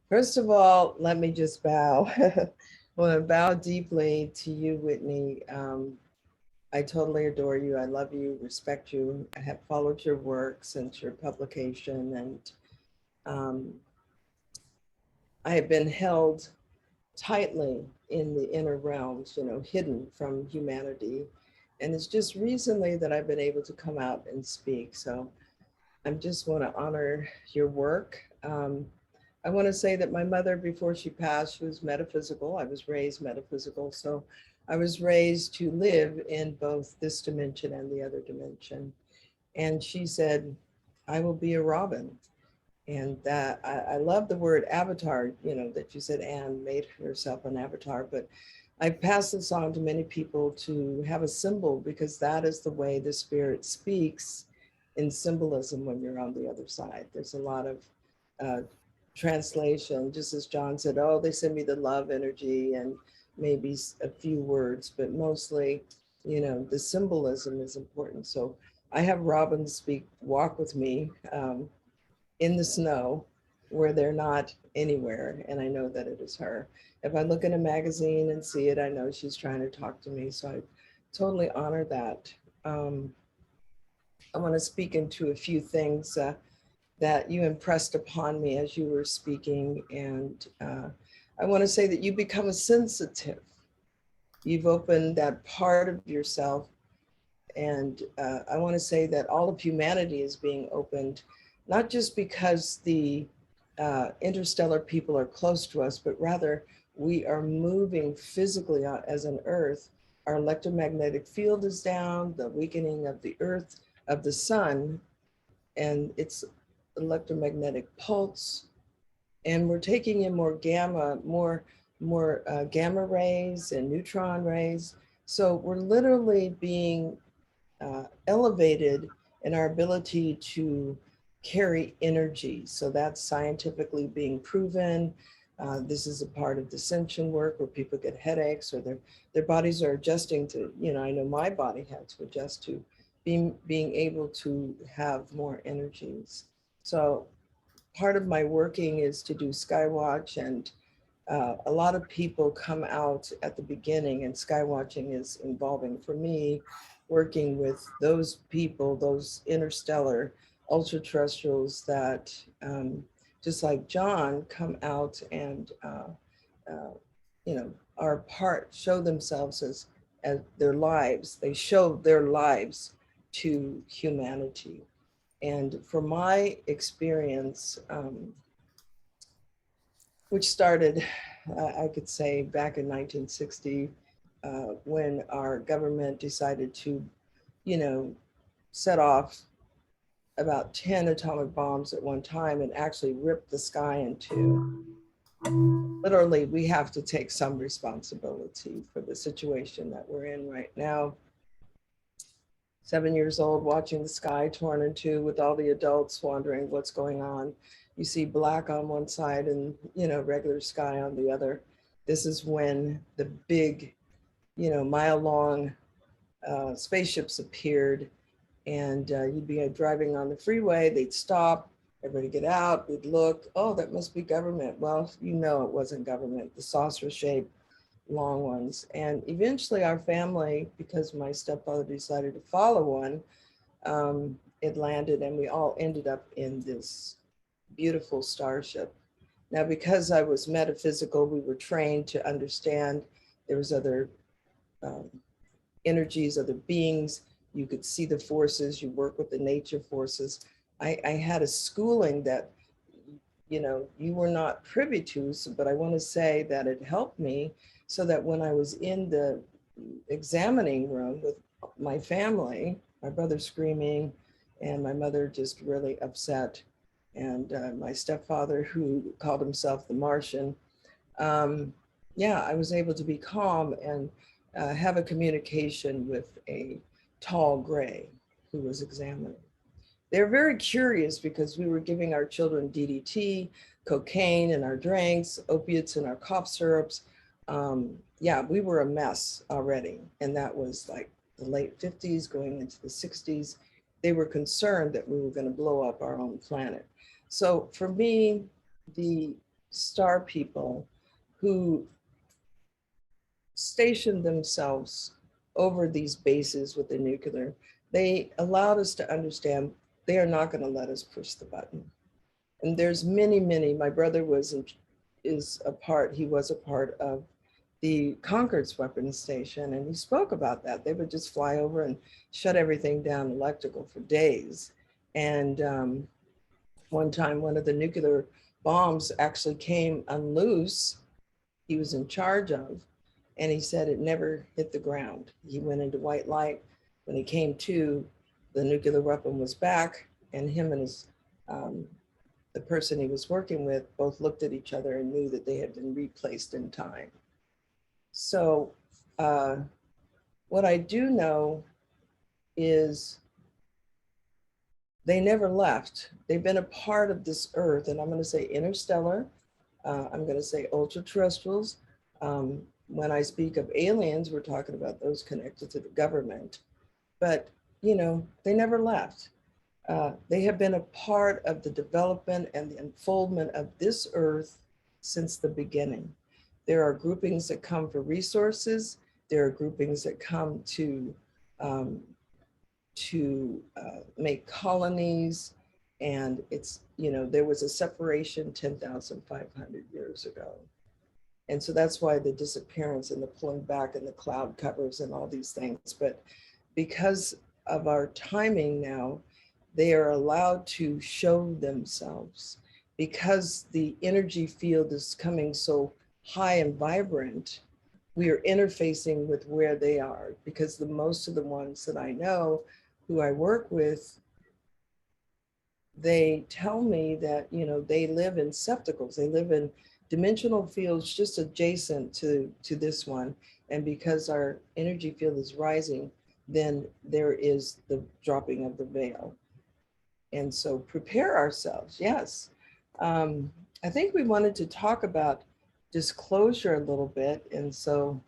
first of all, let me just bow. I want to bow deeply to you, Whitney. I totally adore you. I love you, respect you. I have followed your work since your publication, and I have been held tightly in the inner realms, you know, hidden from humanity. And it's just recently that I've been able to come out and speak. So I just want to honor your work. I want to say that my mother, before she passed, she was metaphysical. I was raised metaphysical. So I was raised to live in both this dimension and the other dimension. And she said, I will be a robin. And that I love the word avatar, you know, that you said Anne made herself an avatar, but I pass this on to many people to have a symbol, because that is the way the spirit speaks in symbolism when you're on the other side. There's a lot of translation, just as John said, oh, they send me the love energy and maybe a few words, but mostly, you know, the symbolism is important. So I have robins walk with me in the snow, where they're not anywhere, and I know that it is her. If I look in a magazine and see it, I know she's trying to talk to me. So I totally honor that. I want to speak into a few things that you impressed upon me as you were speaking. And I want to say that you become a sensitive. You've opened that part of yourself. And I want to say that all of humanity is being opened, not just because the interstellar people are close to us, but rather we are moving physically as an Earth. Our electromagnetic field is down, the weakening of the Earth, of the sun, and its electromagnetic pulse. And we're taking in more gamma, more gamma rays and neutron rays. So we're literally being elevated in our ability to carry energy. So that's scientifically being proven. This is a part of dissension work where people get headaches or their bodies are adjusting to, I know my body had to adjust to being able to have more energies. So part of my working is to do Skywatch, and a lot of people come out at the beginning, and Skywatching is involving, for me, working with those people, those interstellar ultra-terrestrials that, just like John, come out and, are part, show themselves as their lives. They show their lives to humanity. And from my experience, which started, I could say, back in 1960, when our government decided to, set off about 10 atomic bombs at one time and actually rip the sky in two. Literally, we have to take some responsibility for the situation that we're in right now. 7 years old, watching the sky torn in two with all the adults wondering what's going on. You see black on one side and, regular sky on the other. This is when the big, mile-long spaceships appeared, and you'd be driving on the freeway, they'd stop, everybody get out, we'd look, oh, that must be government. Well, it wasn't government, the saucer-shaped long ones. And eventually our family, because my stepfather decided to follow one, it landed and we all ended up in this beautiful starship. Now, because I was metaphysical, we were trained to understand there was other energies, other beings. You could see the forces, you work with the nature forces. I had a schooling that, you were not privy to, but I want to say that it helped me so that when I was in the examining room with my family, my brother screaming and my mother just really upset, and my stepfather, who called himself the Martian, I was able to be calm and have a communication with a tall gray who was examining. They're very curious because we were giving our children DDT, cocaine in our drinks, opiates in our cough syrups. We were a mess already. And that was like the late 50s going into the 60s. They were concerned that we were going to blow up our own planet. So for me, the star people who stationed themselves over these bases with the nuclear, they allowed us to understand they are not going to let us push the button. And there's many, my brother was a part of the Concord's weapons station, and he spoke about that. They would just fly over and shut everything down electrical for days. And one time, one of the nuclear bombs actually came unloose, he was in charge of, and he said it never hit the ground. He went into white light. When he came to, the nuclear weapon was back, and him and his, the person he was working with both looked at each other and knew that they had been replaced in time. So what I do know is they never left. They've been a part of this earth, and I'm going to say interstellar. I'm going to say ultra-terrestrials. When I speak of aliens, we're talking about those connected to the government. But, they never left. They have been a part of the development and the unfoldment of this earth since the beginning. There are groupings that come for resources. There are groupings that come to make colonies. And it's, you know, there was a separation 10,500 years ago. And so that's why the disappearance and the pulling back and the cloud covers and all these things. But because of our timing now, they are allowed to show themselves. Because the energy field is coming so high and vibrant, we are interfacing with where they are, because the most of the ones that I know who I work with, they tell me that, you know, they live in septicals, they live in dimensional fields just adjacent to this one. And because our energy field is rising, then there is the dropping of the veil. And so prepare ourselves, yes. I think we wanted to talk about disclosure a little bit. And so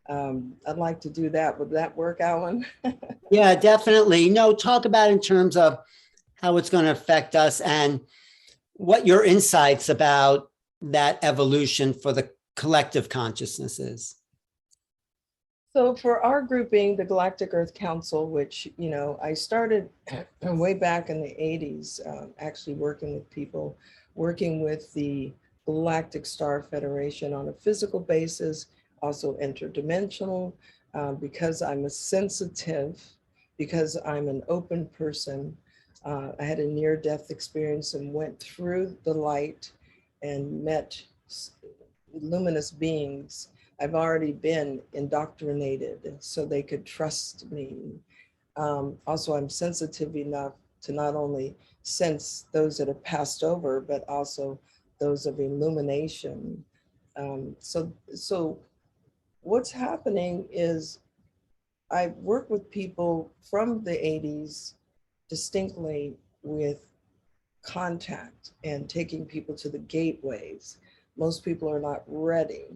I'd like to do that. Would that work, Alan? Yeah, definitely. No, talk about in terms of how it's going to affect us and what your insights about that evolution for the collective consciousness is. So for our grouping, the Galactic Earth Council, which, you know, I started way back in the 80s, actually working with people, working with the Galactic Star Federation on a physical basis, also interdimensional, because I'm a sensitive, because I'm an open person. I had a near-death experience and went through the light and met luminous beings. I've already been indoctrinated so they could trust me. Also, I'm sensitive enough to not only sense those that have passed over, but also those of illumination. So what's happening is I work with people from the 80s distinctly with contact and taking people to the gateways. Most people are not ready.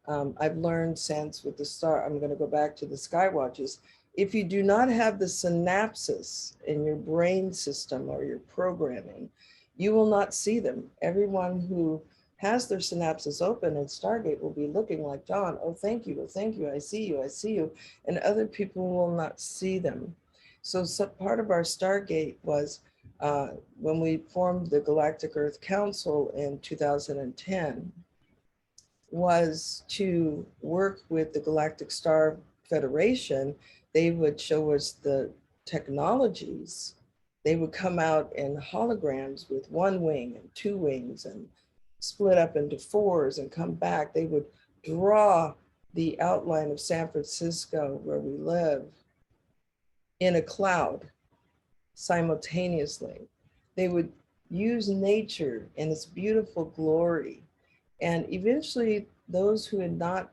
I've learned since with the star, I'm going to go back to the sky watches. If you do not have the synapses in your brain system or your programming, you will not see them. Everyone who has their synapses open at Stargate will be looking like John. Oh, thank you. Oh, thank you. I see you. I see you. And other people will not see them. So part of our Stargate was when we formed the Galactic Earth Council in 2010, was to work with the Galactic Star Federation. They would show us the technologies. They would come out in holograms with one wing and two wings and split up into fours and come back. They would draw the outline of San Francisco, where we live, in a cloud simultaneously. They would use nature in its beautiful glory. And eventually those who had not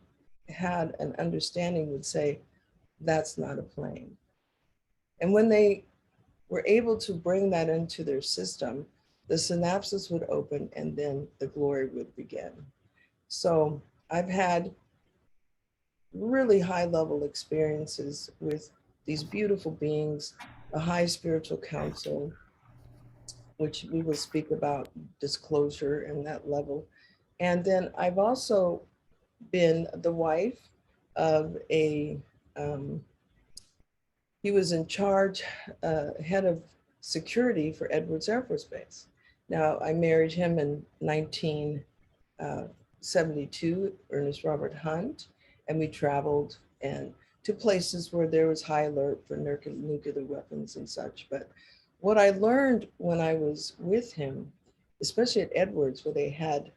had an understanding would say, that's not a plane. And when they were able to bring that into their system, the synapses would open and then the glory would begin. So I've had really high level experiences with these beautiful beings, a high spiritual council, which we will speak about disclosure and that level. And then I've also been the wife of a, he was in charge, head of security for Edwards Air Force Base. Now, I married him in 1972, Ernest Robert Hunt, and we traveled and to places where there was high alert for nuclear weapons and such. But what I learned when I was with him, especially at Edwards, where they had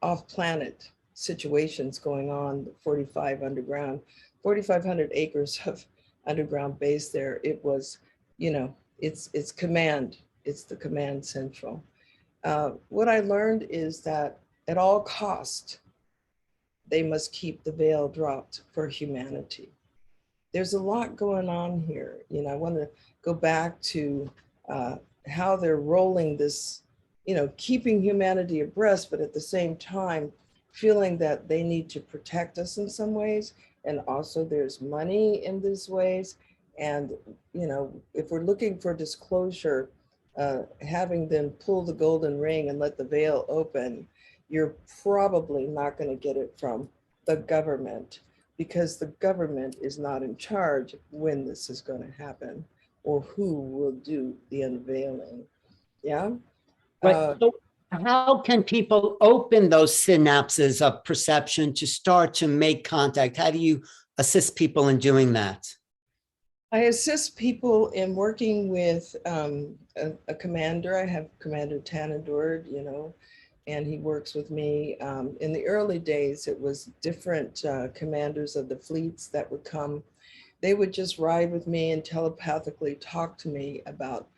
off-planet situations going on, 4,500 acres of underground base there. It was, you know, it's command, it's the command central. What I learned is that at all cost, they must keep the veil dropped for humanity. There's a lot going on here. You know, I want to go back to how they're rolling this, you know, keeping humanity abreast, but at the same time, feeling that they need to protect us in some ways. And also there's money in these ways. And, you know, if we're looking for disclosure, having them pull the golden ring and let the veil open, you're probably not going to get it from the government, because the government is not in charge when this is going to happen or who will do the unveiling. Yeah. But so how can people open those synapses of perception to start to make contact? How do you assist people in doing that? I assist people in working with a commander. I have Commander Tanador, you know, and he works with me. In the early days, it was different commanders of the fleets that would come. They would just ride with me and telepathically talk to me about,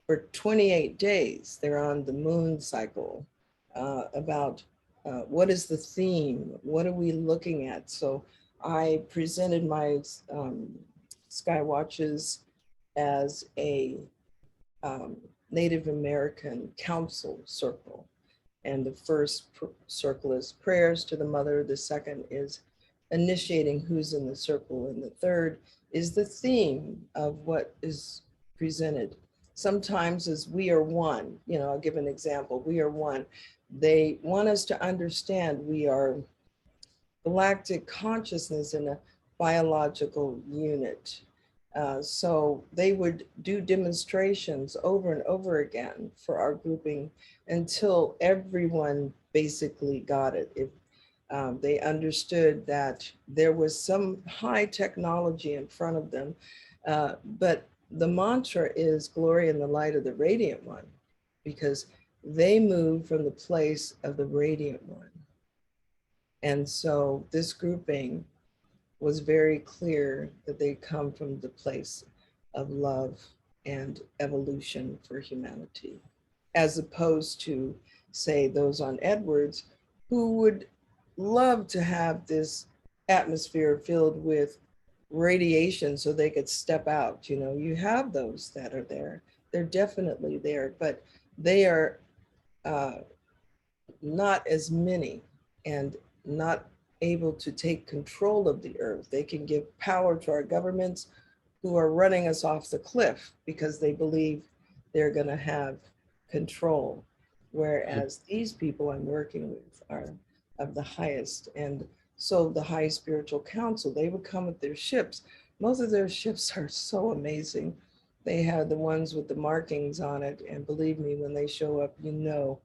for 28 days, they're on the moon cycle, about what is the theme? What are we looking at? So I presented my Sky Watches as a Native American council circle. And the first circle is prayers to the mother. The second is initiating who's in the circle. And the third is the theme of what is presented. Sometimes as we are one, you know, I'll give an example. We are one. They want us to understand we are galactic consciousness in a biological unit. So they would do demonstrations over and over again for our grouping until everyone basically got it. If they understood that there was some high technology in front of them, but the mantra is glory in the light of the radiant one, because they move from the place of the radiant one. And so this grouping was very clear that they come from the place of love and evolution for humanity, as opposed to, say, those on Edwards, who would love to have this atmosphere filled with radiation so they could step out. You know, you have those that are there. They're definitely there, but they are not as many and not able to take control of the earth. They can give power to our governments who are running us off the cliff because they believe they're going to have control. Whereas these people I'm working with are of the highest. And so the high spiritual council, they would come with their ships. Most of their ships are so amazing. They have the ones with the markings on it. And believe me, when they show up, you know,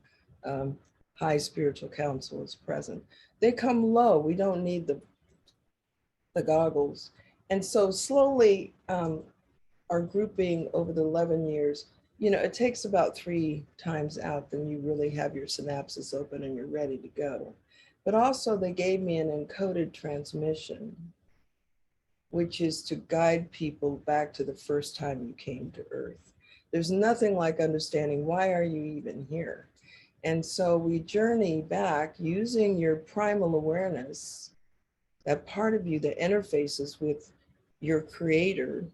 high spiritual council is present. They come low. We don't need the goggles. And so slowly our grouping over the 11 years, you know, it takes about 3 times out, then you really have your synapses open and you're ready to go. But also they gave me an encoded transmission, which is to guide people back to the first time you came to Earth. There's nothing like understanding, why are you even here? And so we journey back using your primal awareness, that part of you that interfaces with your creator,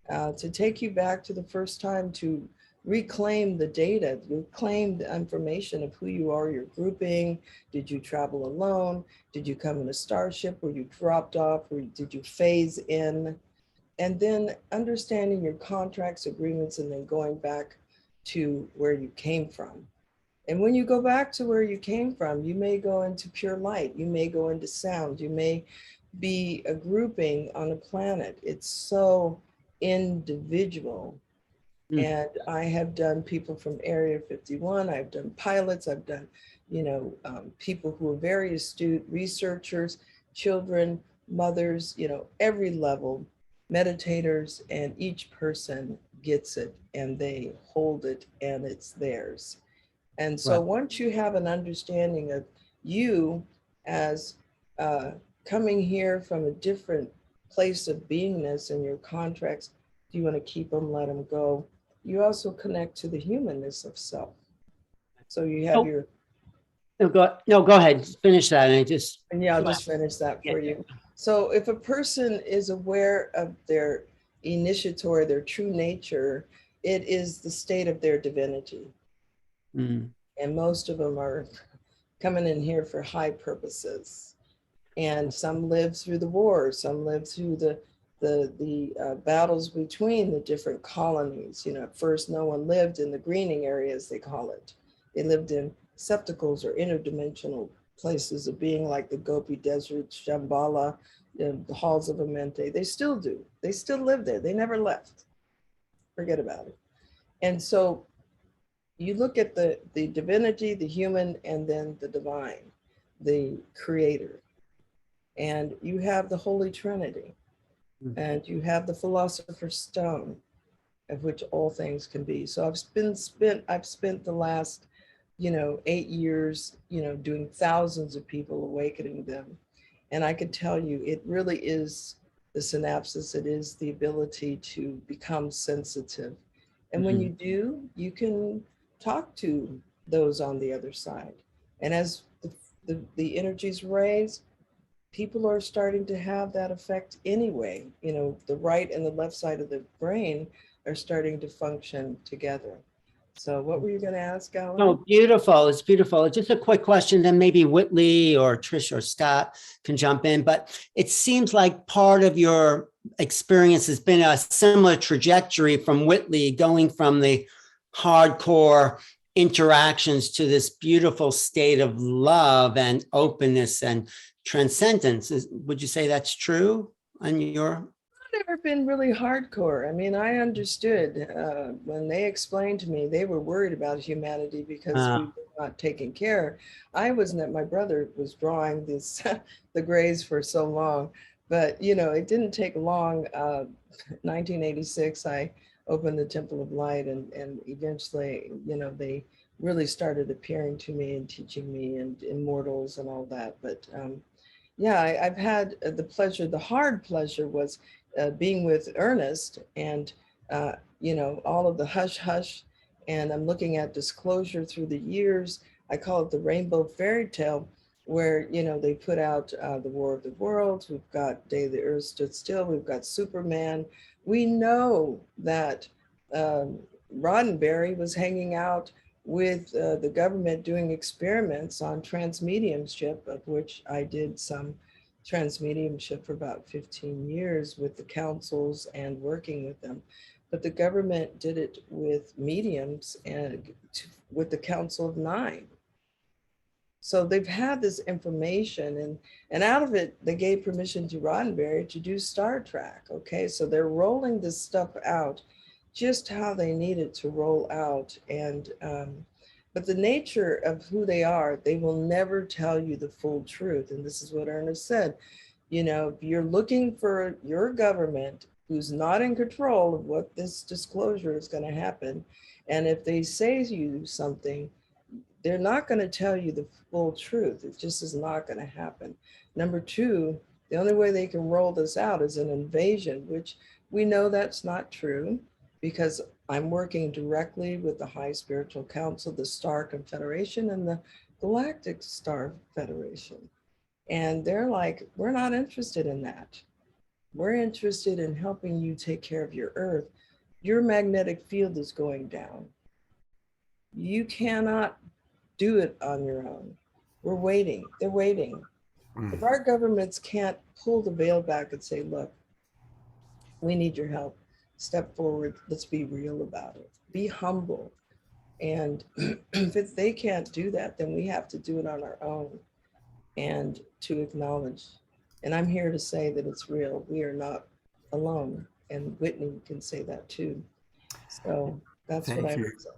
to take you back to the first time, to reclaim the data, reclaim the information of who you are, your grouping. Did you travel alone? Did you come in a starship? Were you dropped off? Or did you phase in? And then understanding your contracts, agreements, and then going back to where you came from. And when you go back to where you came from, you may go into pure light, you may go into sound, you may be a grouping on a planet. It's so individual. And I have done people from Area 51, I've done pilots, I've done, you know, people who are very astute, researchers, children, mothers, you know, every level, meditators, and each person gets it and they hold it and it's theirs. And so once you have an understanding of you as coming here from a different place of beingness and your contracts, do you want to keep them, let them go? You also connect to the humanness of self. So you have your... No, go ahead, finish that. And yeah, I'll just finish that for you. So if a person is aware of their initiatory, their true nature, it is the state of their divinity. And most of them are coming in here for high purposes. And some live through the war, some live through the the battles between the different colonies. You know, at first no one lived in the greening areas, they call it. They lived in septicles or interdimensional places of being, like the Gopi Desert, Shambhala, the halls of Amente. They still do. They still live there. They never left. Forget about it. And so you look at the divinity, the human, and then the divine, the creator. And you have the Holy Trinity. And you have the Philosopher's Stone, of which all things can be. So I've spent the last, 8 years, doing thousands of people, awakening them. And I can tell you, it really is the synapses. It is the ability to become sensitive. And when you do, you can talk to those on the other side. And as the energies raise, people are starting to have that effect anyway. The right and the left side of the brain are starting to function together. So what were you going to ask, Alan? Oh, beautiful. It's beautiful. Just a quick question, then maybe Whitley or Trish or Scott can jump in. But it seems like part of your experience has been a similar trajectory from Whitley, going from the hardcore interactions to this beautiful state of love and openness and transcendence. Would you say that's true on your? I've never been really hardcore. I mean, I understood when they explained to me, they were worried about humanity because we were not taking care. My brother was drawing this, the grays for so long, but it didn't take long. 1986, I opened the Temple of Light, and eventually, they really started appearing to me and teaching me, and immortals and all that. But yeah, I've had the pleasure. The hard pleasure was being with Ernest, and all of the hush hush, and I'm looking at disclosure through the years. I call it the rainbow fairy tale, where they put out the War of the Worlds. We've got Day the Earth Stood Still. We've got Superman. We know that Roddenberry was hanging out with the government doing experiments on transmediumship, of which I did some transmediumship for about 15 years with the councils and working with them. But the government did it with mediums and with the Council of Nine. So they've had this information, and out of it, they gave permission to Roddenberry to do Star Trek. Okay, so they're rolling this stuff out just how they need it to roll out. And but the nature of who they are, they will never tell you the full truth. And this is what Ernest said. If you're looking for your government who's not in control of what this disclosure is going to happen, and if they say to you something, they're not going to tell you the full truth. It just is not going to happen. Number two, the only way they can roll this out is an invasion, which we know that's not true, because I'm working directly with the High Spiritual Council, the Star Confederation, and the Galactic Star Federation. And they're like, we're not interested in that. We're interested in helping you take care of your Earth. Your magnetic field is going down. You cannot do it on your own. We're waiting. They're waiting. If our governments can't pull the veil back and say, look, we need your help. Step forward. Let's be real about it. Be humble. And if they can't do that, then we have to do it on our own, and to acknowledge. And I'm here to say that it's real. We are not alone. And Whitney can say that too. So that's what I would say.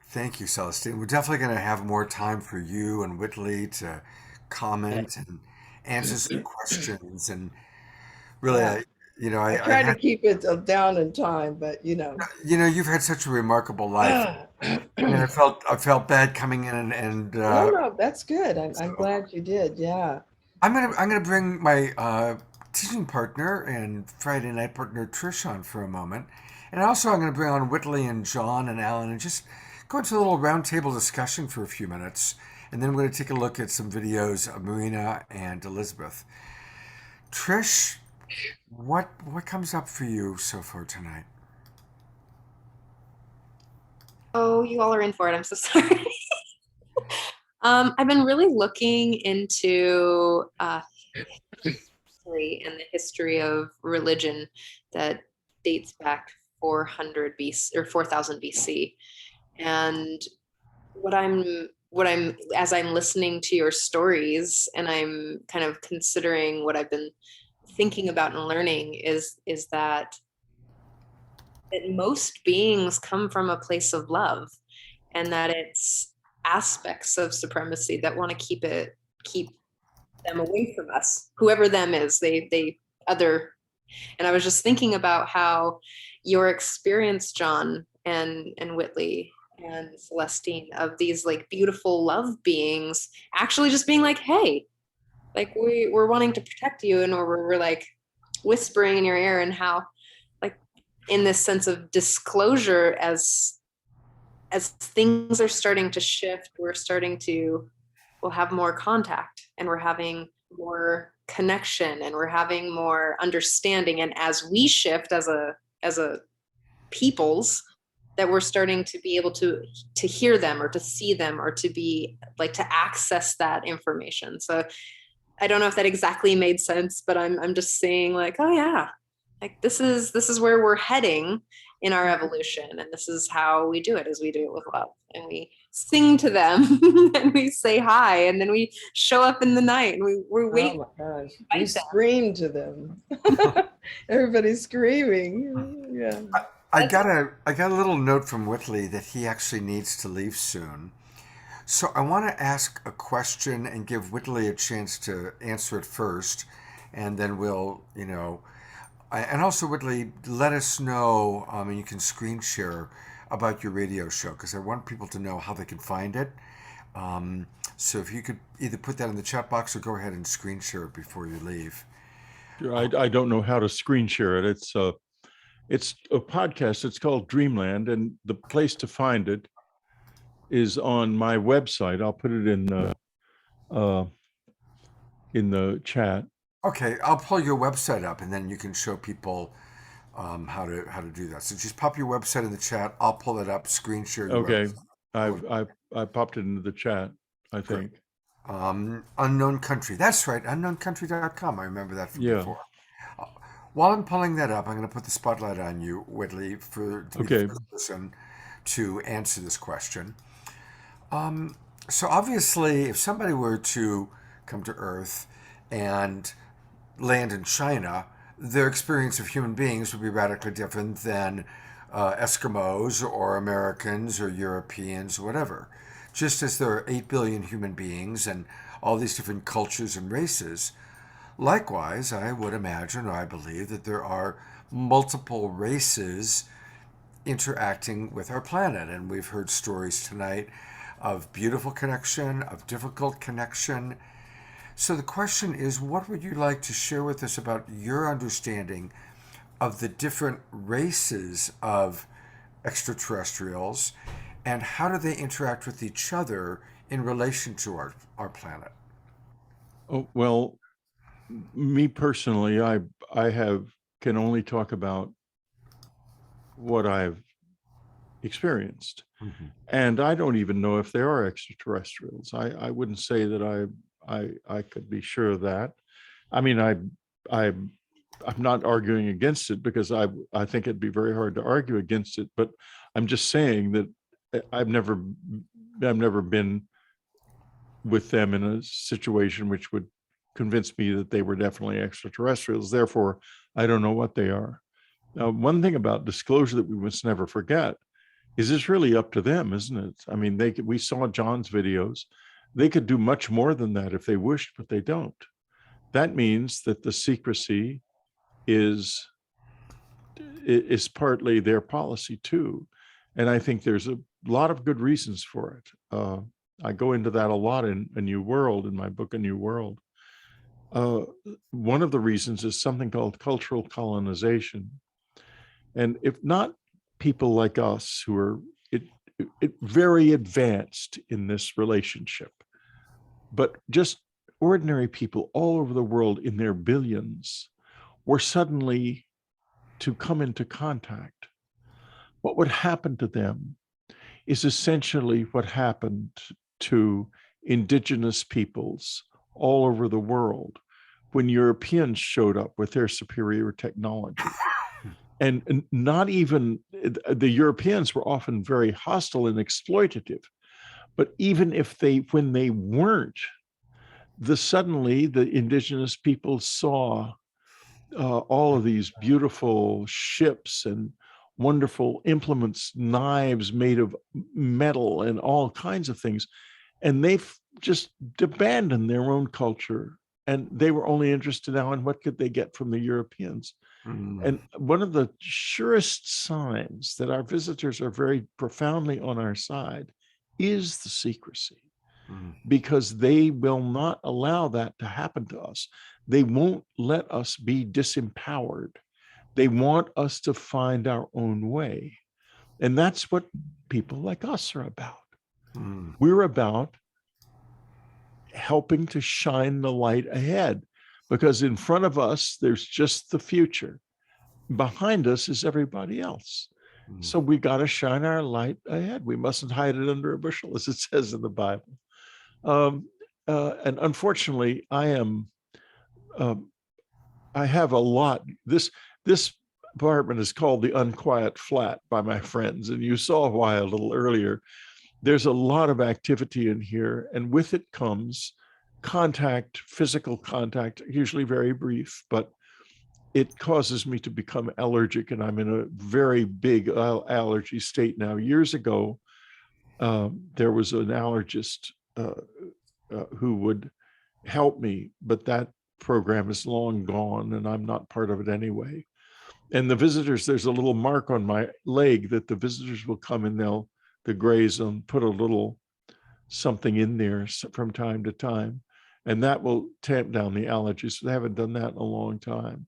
Thank you, Celestine. We're definitely going to have more time for you and Whitley to comment and answer some questions. And really, I try to keep it down in time, but you've had such a remarkable life. I felt bad coming in and no, that's good. I'm glad you did. Yeah. I'm gonna bring my teaching partner and Friday night partner Trish on for a moment, and also I'm gonna bring on Whitley and John and Alan and just go into a little roundtable discussion for a few minutes, and then we're gonna take a look at some videos of Marina and Elisabeth. Trish, what comes up for you so far tonight? Oh, you all are in for it. I'm so sorry. I've been really looking into history and the history of religion that dates back 400 BC or 4000 BC. And what I'm as I'm listening to your stories and I'm kind of considering what I've been thinking about and learning is that most beings come from a place of love, and that it's aspects of supremacy that want to keep them away from us, whoever them is, they other. And I was just thinking about how your experience, John and Whitley and Celestine, of these like beautiful love beings actually just being like, hey, like we're wanting to protect you, and we're like whispering in your ear, and how like in this sense of disclosure, as things are starting to shift, we'll have more contact, and we're having more connection, and we're having more understanding, and as we shift as a peoples, that we're starting to be able to hear them or to see them or to be like to access that information. So I don't know if that exactly made sense, but I'm just saying like, oh yeah, like this is where we're heading in our evolution, and this is how we do it, is we do it with love, and we sing to them and we say hi, and then we show up in the night and we wait. Oh my gosh, we scream to them. Everybody's screaming. Yeah. I got a little note from Whitley that he actually needs to leave soon. So I want to ask a question and give Whitley a chance to answer it first, and then we'll, and also Whitley, let us know, and you can screen share about your radio show, because I want people to know how they can find it. So if you could either put that in the chat box or go ahead and screen share it before you leave. I don't know how to screen share it. It's a podcast. It's called Dreamland, and the place to find it is on my website. I'll put it in the chat. Okay, I'll pull your website up, and then you can show people how to do that. So just pop your website in the chat. I'll pull it up, screen share your website. I popped it into the chat, I think. Unknown Country. That's right, unknowncountry.com. I remember that from before. While I'm pulling that up, I'm going to put the spotlight on you, Whitley, to be the first person to answer this question. So obviously, if somebody were to come to Earth and land in China, their experience of human beings would be radically different than Eskimos or Americans or Europeans or whatever. Just as there are 8 billion human beings and all these different cultures and races, likewise, I would imagine, or I believe, that there are multiple races interacting with our planet. And we've heard stories tonight of beautiful connection, of difficult connection. So the question is, what would you like to share with us about your understanding of the different races of extraterrestrials, and how do they interact with each other in relation to our planet? Oh, well, me personally, I can only talk about what I've experienced. Mm-hmm. And I don't even know if there are extraterrestrials. I wouldn't say that I could be sure of that. I mean, I'm not arguing against it, because I think it'd be very hard to argue against it. But I'm just saying that I've never been with them in a situation which would convince me that they were definitely extraterrestrials. Therefore, I don't know what they are. Now, one thing about disclosure that we must never forget is it's really up to them, isn't it? I mean, we saw John's videos. They could do much more than that if they wished, but they don't. That means that the secrecy is partly their policy too. And I think there's a lot of good reasons for it. I go into that a lot in A New World, in my book, A New World. One of the reasons is something called cultural colonization. And if not people like us who are very advanced in this relationship, but just ordinary people all over the world in their billions were suddenly to come into contact, what would happen to them is essentially what happened to indigenous peoples all over the world, when Europeans showed up with their superior technology. And not even the Europeans were often very hostile and exploitative. But even if when they weren't, suddenly the indigenous people saw all of these beautiful ships and wonderful implements, knives made of metal and all kinds of things. And they've just abandoned their own culture. And they were only interested now in what could they get from the Europeans. And one of the surest signs that our visitors are very profoundly on our side is the secrecy, because they will not allow that to happen to us. They won't let us be disempowered. They want us to find our own way. And that's what people like us are about. We're about helping to shine the light ahead, because in front of us, there's just the future. Behind us is everybody else. So we got to shine our light ahead. We mustn't hide it under a bushel, as it says in the Bible. And unfortunately, I have a lot. This apartment is called the Unquiet Flat by my friends, and you saw why a little earlier. There's a lot of activity in here, and with it comes contact, physical contact, usually very brief, but it causes me to become allergic, and I'm in a very big allergy state now. Years ago, there was an allergist who would help me, but that program is long gone, and I'm not part of it anyway. And the visitors, there's a little mark on my leg that the visitors will come and the graze and put a little something in there from time to time, and that will tamp down the allergies. They haven't done that in a long time.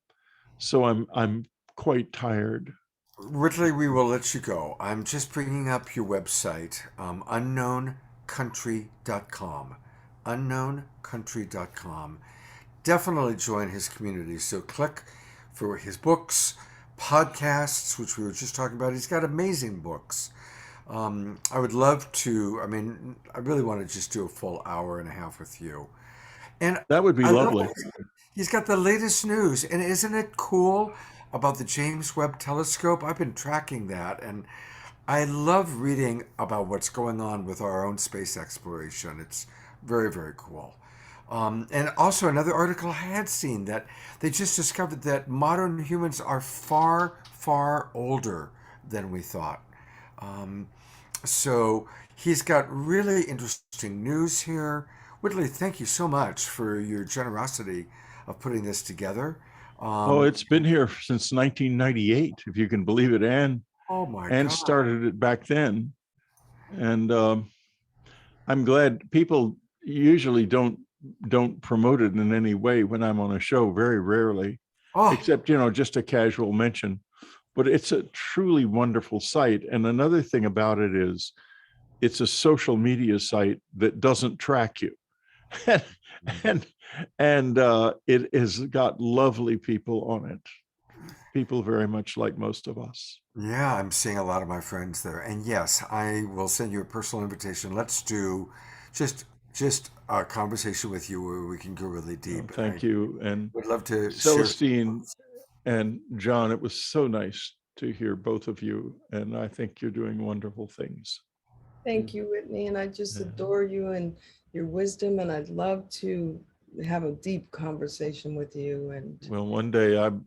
So I'm quite tired. Whitley, we will let you go. I'm just bringing up your website, unknowncountry.com. Unknowncountry.com. Definitely join his community. So click for his books, podcasts, which we were just talking about. He's got amazing books. I would love to, I really want to just do a full hour and a half with you. And that would be lovely. He's got the latest news. And isn't it cool about the James Webb Telescope? I've been tracking that, and I love reading about what's going on with our own space exploration. It's very, very cool. And also another article I had seen that they just discovered that modern humans are far, far older than we thought. So he's got really interesting news here. Whitley, thank you so much for your generosity of putting this together. It's been here since 1998, if you can believe it, and started it back then. And I'm glad people usually don't promote it in any way when I'm on a show, very rarely, except, just a casual mention. But it's a truly wonderful site. And another thing about it is it's a social media site that doesn't track you. and it has got lovely people on it. People very much like most of us. Yeah, I'm seeing a lot of my friends there. And yes, I will send you a personal invitation. Let's do just a conversation with you where we can go really deep. Thank you. And would love to Celestine and John, it was so nice to hear both of you. And I think you're doing wonderful things. Thank you, Whitney. And I just adore you and your wisdom. And I'd love to have a deep conversation with you. And well, one day I've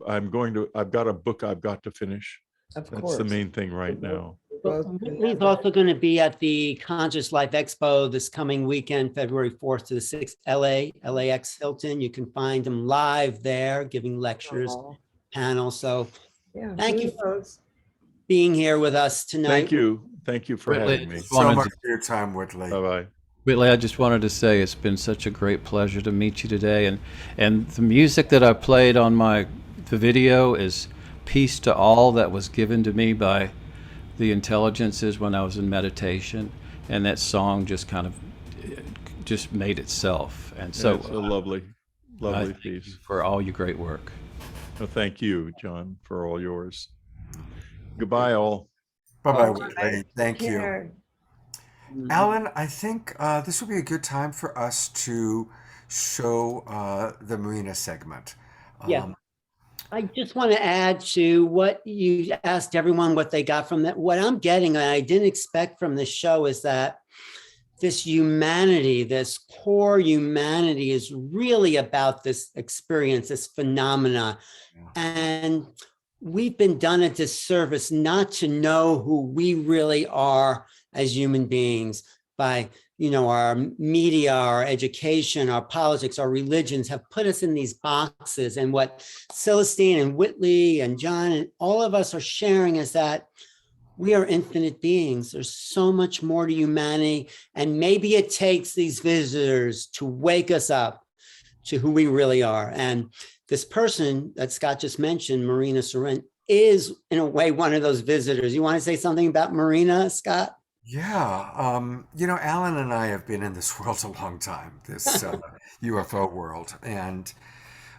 got a book I've got to finish. Of That's course. the main thing right now. He's also going to be at the Conscious Life Expo this coming weekend, February 4th to the 6th, LAX Hilton. You can find him live there, giving lectures, panels. So thank you for being here with us tonight. Thank you. Thank you for having me. So much for your time, Whitley. Bye-bye. Whitley, I just wanted to say it's been such a great pleasure to meet you today. And the music that I played on the video is Peace to All that was given to me by the intelligences when I was in meditation. And that song just kind of just made itself. And so it's a lovely piece. For all your great work. Well, thank you, John, for all yours. Goodbye, all. Bye-bye, Whitley. Thank you. Alan, I think this would be a good time for us to show the Marina segment. Yeah. I just want to add to what you asked everyone what they got from that. What I'm getting, and I didn't expect from this show, is that this humanity, this core humanity, is really about this experience, this phenomena. And we've been done a disservice not to know who we really are as human beings by, our media, our education, our politics, our religions have put us in these boxes. And what Celestine and Whitley and John and all of us are sharing is that we are infinite beings. There's so much more to humanity. And maybe it takes these visitors to wake us up to who we really are. And this person that Scott just mentioned, Marina Seren, is in a way one of those visitors. You want to say something about Marina, Scott? Yeah, Alan and I have been in this world a long time, this UFO world. And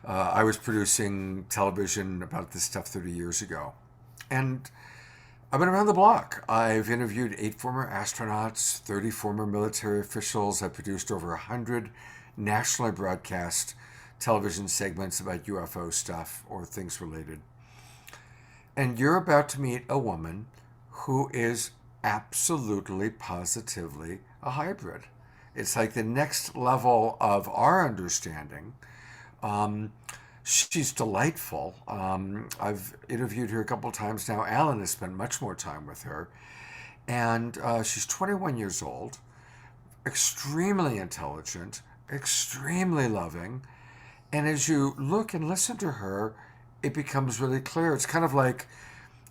I was producing television about this stuff 30 years ago. And I've been around the block. I've interviewed 8 former astronauts, 30 former military officials. I've produced over 100 nationally broadcast television segments about UFO stuff or things related. And you're about to meet a woman who is absolutely, positively a hybrid. It's like the next level of our understanding. She's delightful. I've interviewed her a couple times now. Alan has spent much more time with her. And she's 21 years old, extremely intelligent, extremely loving. And as you look and listen to her, it becomes really clear. It's kind of like,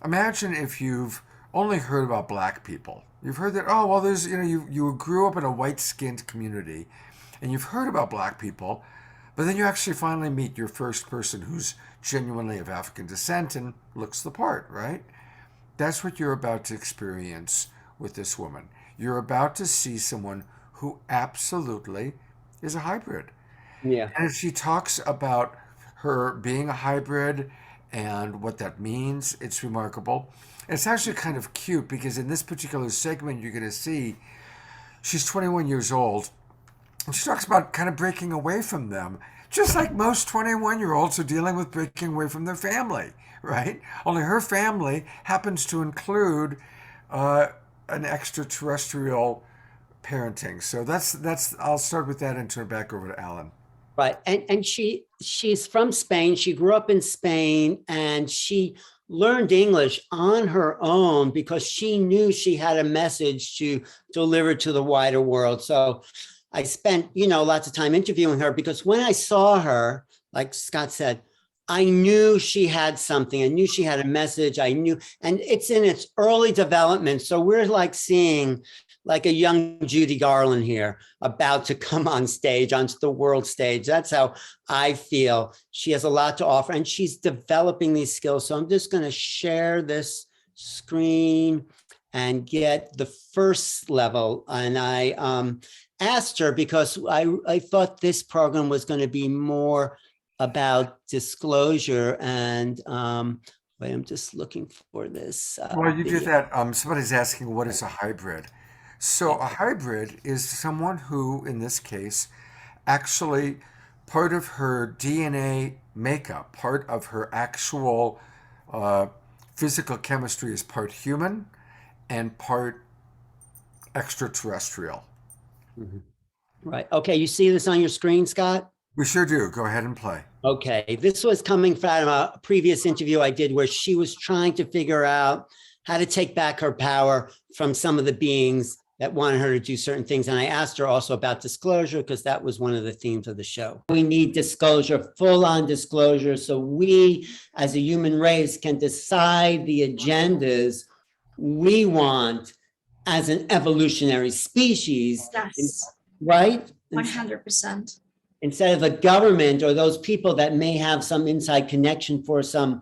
imagine if you've only heard about black people. You've heard that, oh, well, there's, you grew up in a white-skinned community and you've heard about black people, but then you actually finally meet your first person who's genuinely of African descent and looks the part, right? That's what you're about to experience with this woman. You're about to see someone who absolutely is a hybrid. Yeah. And she talks about her being a hybrid and what that means, it's remarkable. It's actually kind of cute because in this particular segment, you're going to see she's 21 years old. And she talks about kind of breaking away from them, just like most 21-year-olds are dealing with breaking away from their family, right? Only her family happens to include an extraterrestrial parenting. So that's. I'll start with that and turn it back over to Alan. Right. And she's from Spain. She grew up in Spain and she learned English on her own because she knew she had a message to deliver to the wider world. So I spent, lots of time interviewing her because when I saw her, like Scott said, I knew she had something. I knew she had a message. I knew, and it's in its early development. So we're like seeing like a young Judy Garland here about to come on stage, onto the world stage. That's how I feel. She has a lot to offer and she's developing these skills. So I'm just going to share this screen and get the first level. And I asked her because I thought this program was going to be more about disclosure and wait, I'm just looking for this. Well, you did that. Somebody's asking, what is a hybrid? So a hybrid is someone who, in this case, actually part of her DNA makeup, part of her actual physical chemistry is part human and part extraterrestrial. Mm-hmm. Right. Okay. You see this on your screen, Scott? We sure do. Go ahead and play. Okay. This was coming from a previous interview I did where she was trying to figure out how to take back her power from some of the beings that wanted her to do certain things. And I asked her also about disclosure because that was one of the themes of the show. We need disclosure, full-on disclosure, so we as a human race can decide the agendas we want as an evolutionary species. Yes. Right? 100%. Instead of the government or those people that may have some inside connection for some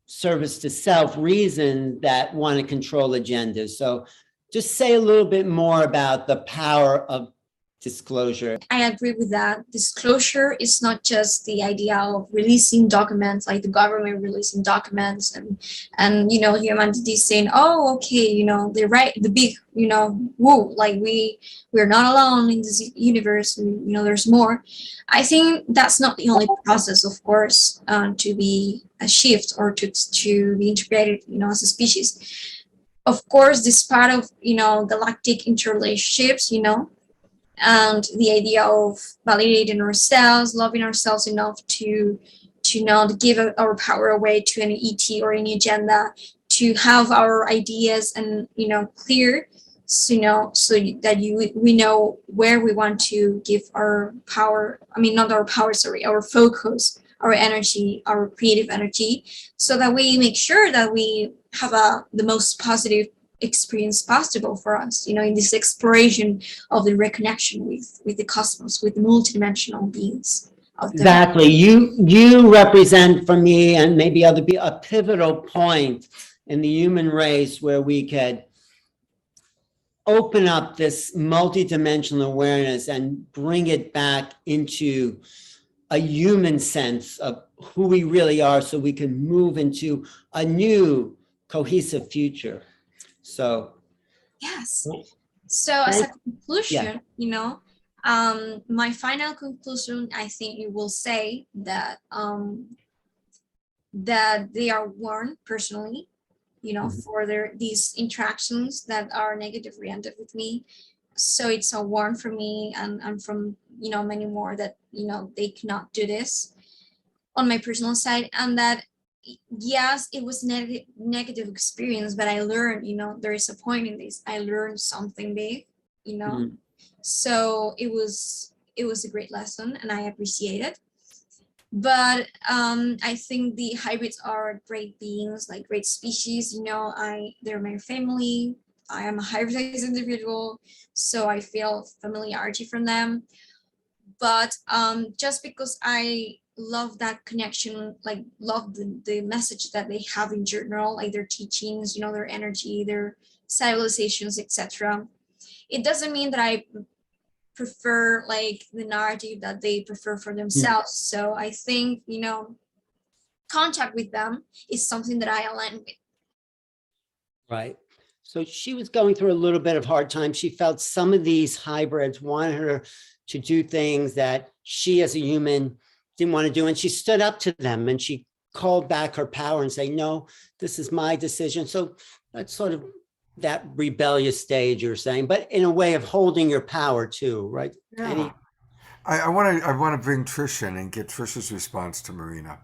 service to self reason that want to control agendas. So just say a little bit more about the power of disclosure. I agree with that. Disclosure is not just the idea of releasing documents, like the government releasing documents and humanity saying, oh, okay, they're right, the big, woo, like we're not alone in this universe, there's more. I think that's not the only process, of course, to be a shift or to be integrated, as a species. Of course, this part of, galactic interrelationships, and the idea of validating ourselves, loving ourselves enough to not give our power away to any ET or any agenda, to have our ideas and clear, so that we know where we want to give our power. I mean, not our power, sorry, our focus, our energy, our creative energy, so that we make sure that we have the most positive experience possible for us, in this exploration of the reconnection with the cosmos, with multidimensional beings. Exactly. You represent for me and maybe other be a pivotal point in the human race where we could open up this multidimensional awareness and bring it back into a human sense of who we really are, so we can move into a new cohesive future. So yes. So as a conclusion, my final conclusion, I think it will say that that they are warned personally, for these interactions that are negatively ended with me. So it's a warn for me and from many more that they cannot do this on my personal side, and that yes, it was negative experience, but I learned, there is a point in this. I learned something big, so it was a great lesson and I appreciate it. But I think the hybrids are great beings, like great species. They're my family. I am a hybridized individual, so I feel familiarity from them. But just because I love that connection, like love the message that they have in general, like their teachings, their energy, their civilizations, etc., it doesn't mean that I prefer like the narrative that they prefer for themselves. So I think contact with them is something that I align with. Right. So she was going through a little bit of hard time. She felt some of these hybrids wanted her to do things that she as a human didn't want to do. And she stood up to them and she called back her power and say, no, this is my decision. So that's sort of that rebellious stage you're saying, but in a way of holding your power too, right? Yeah. I want to bring Trish in and get Trish's response to Marina.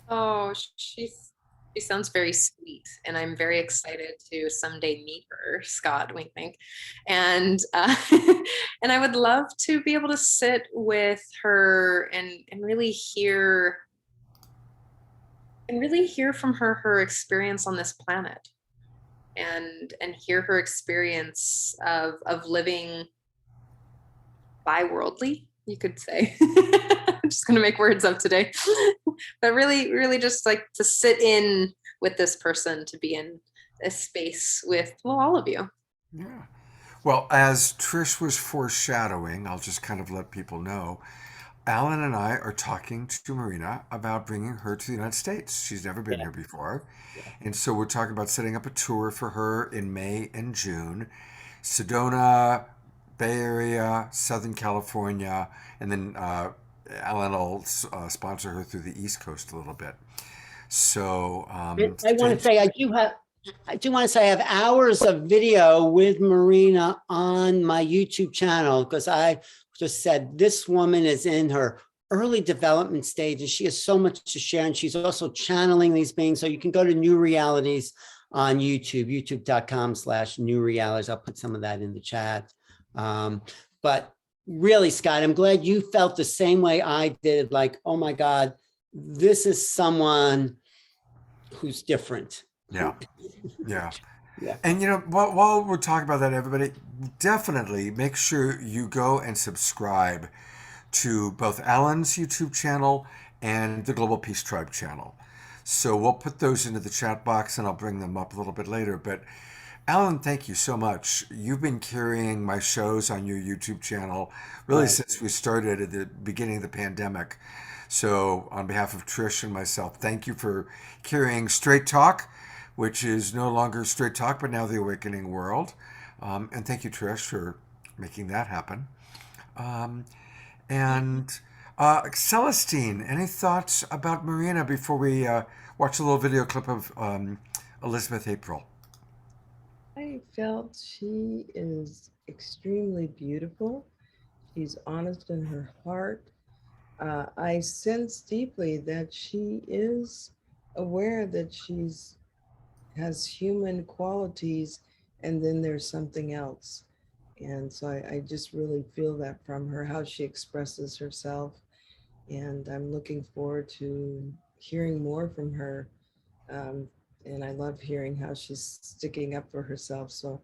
Oh, she sounds very sweet, and I'm very excited to someday meet her, Scott, wink, wink. And and I would love to be able to sit with her and really hear from her experience on this planet, and hear her experience of living bi-worldly, you could say. I'm just going to make words up today. But really just like to sit in with this person, to be in a space with, well, all of you. Yeah. Well, as Trish was foreshadowing, I'll just kind of let people know, Alan and I are talking to Marina about bringing her to the United States. She's never been here before. Yeah. And so we're talking about setting up a tour for her in May and June. Sedona, Bay Area, Southern California, and then Alan will sponsor her through the East Coast a little bit. So I want to say I do want to say I have hours of video with Marina on my YouTube channel, because I just said this woman is in her early development stage and she has so much to share, and she's also channeling these beings. So you can go to New Realities on YouTube, youtube.com/New Realities. I'll put some of that in the chat. But really, Scott, I'm glad you felt the same way I did. Like, oh my God, this is someone who's different. Yeah. Yeah. Yeah. And, while we're talking about that, everybody, definitely make sure you go and subscribe to both Alan's YouTube channel and the Global Peace Tribe channel. So we'll put those into the chat box and I'll bring them up a little bit later. But Alan, thank you so much. You've been carrying my shows on your YouTube channel really Right. since we started at the beginning of the pandemic. So, on behalf of Trish and myself, thank you for carrying Straight Talk, which is no longer Straight Talk, but now The Awakening World. And thank you, Trish, for making that happen. Um, and Celestine, any thoughts about Marina before we watch a little video clip of Elizabeth April? I felt she is extremely beautiful. She's honest in her heart. I sense deeply that she is aware that she's has human qualities, and then there's something else. And so I just really feel that from her, how she expresses herself. And I'm looking forward to hearing more from her. And I love hearing how she's sticking up for herself. So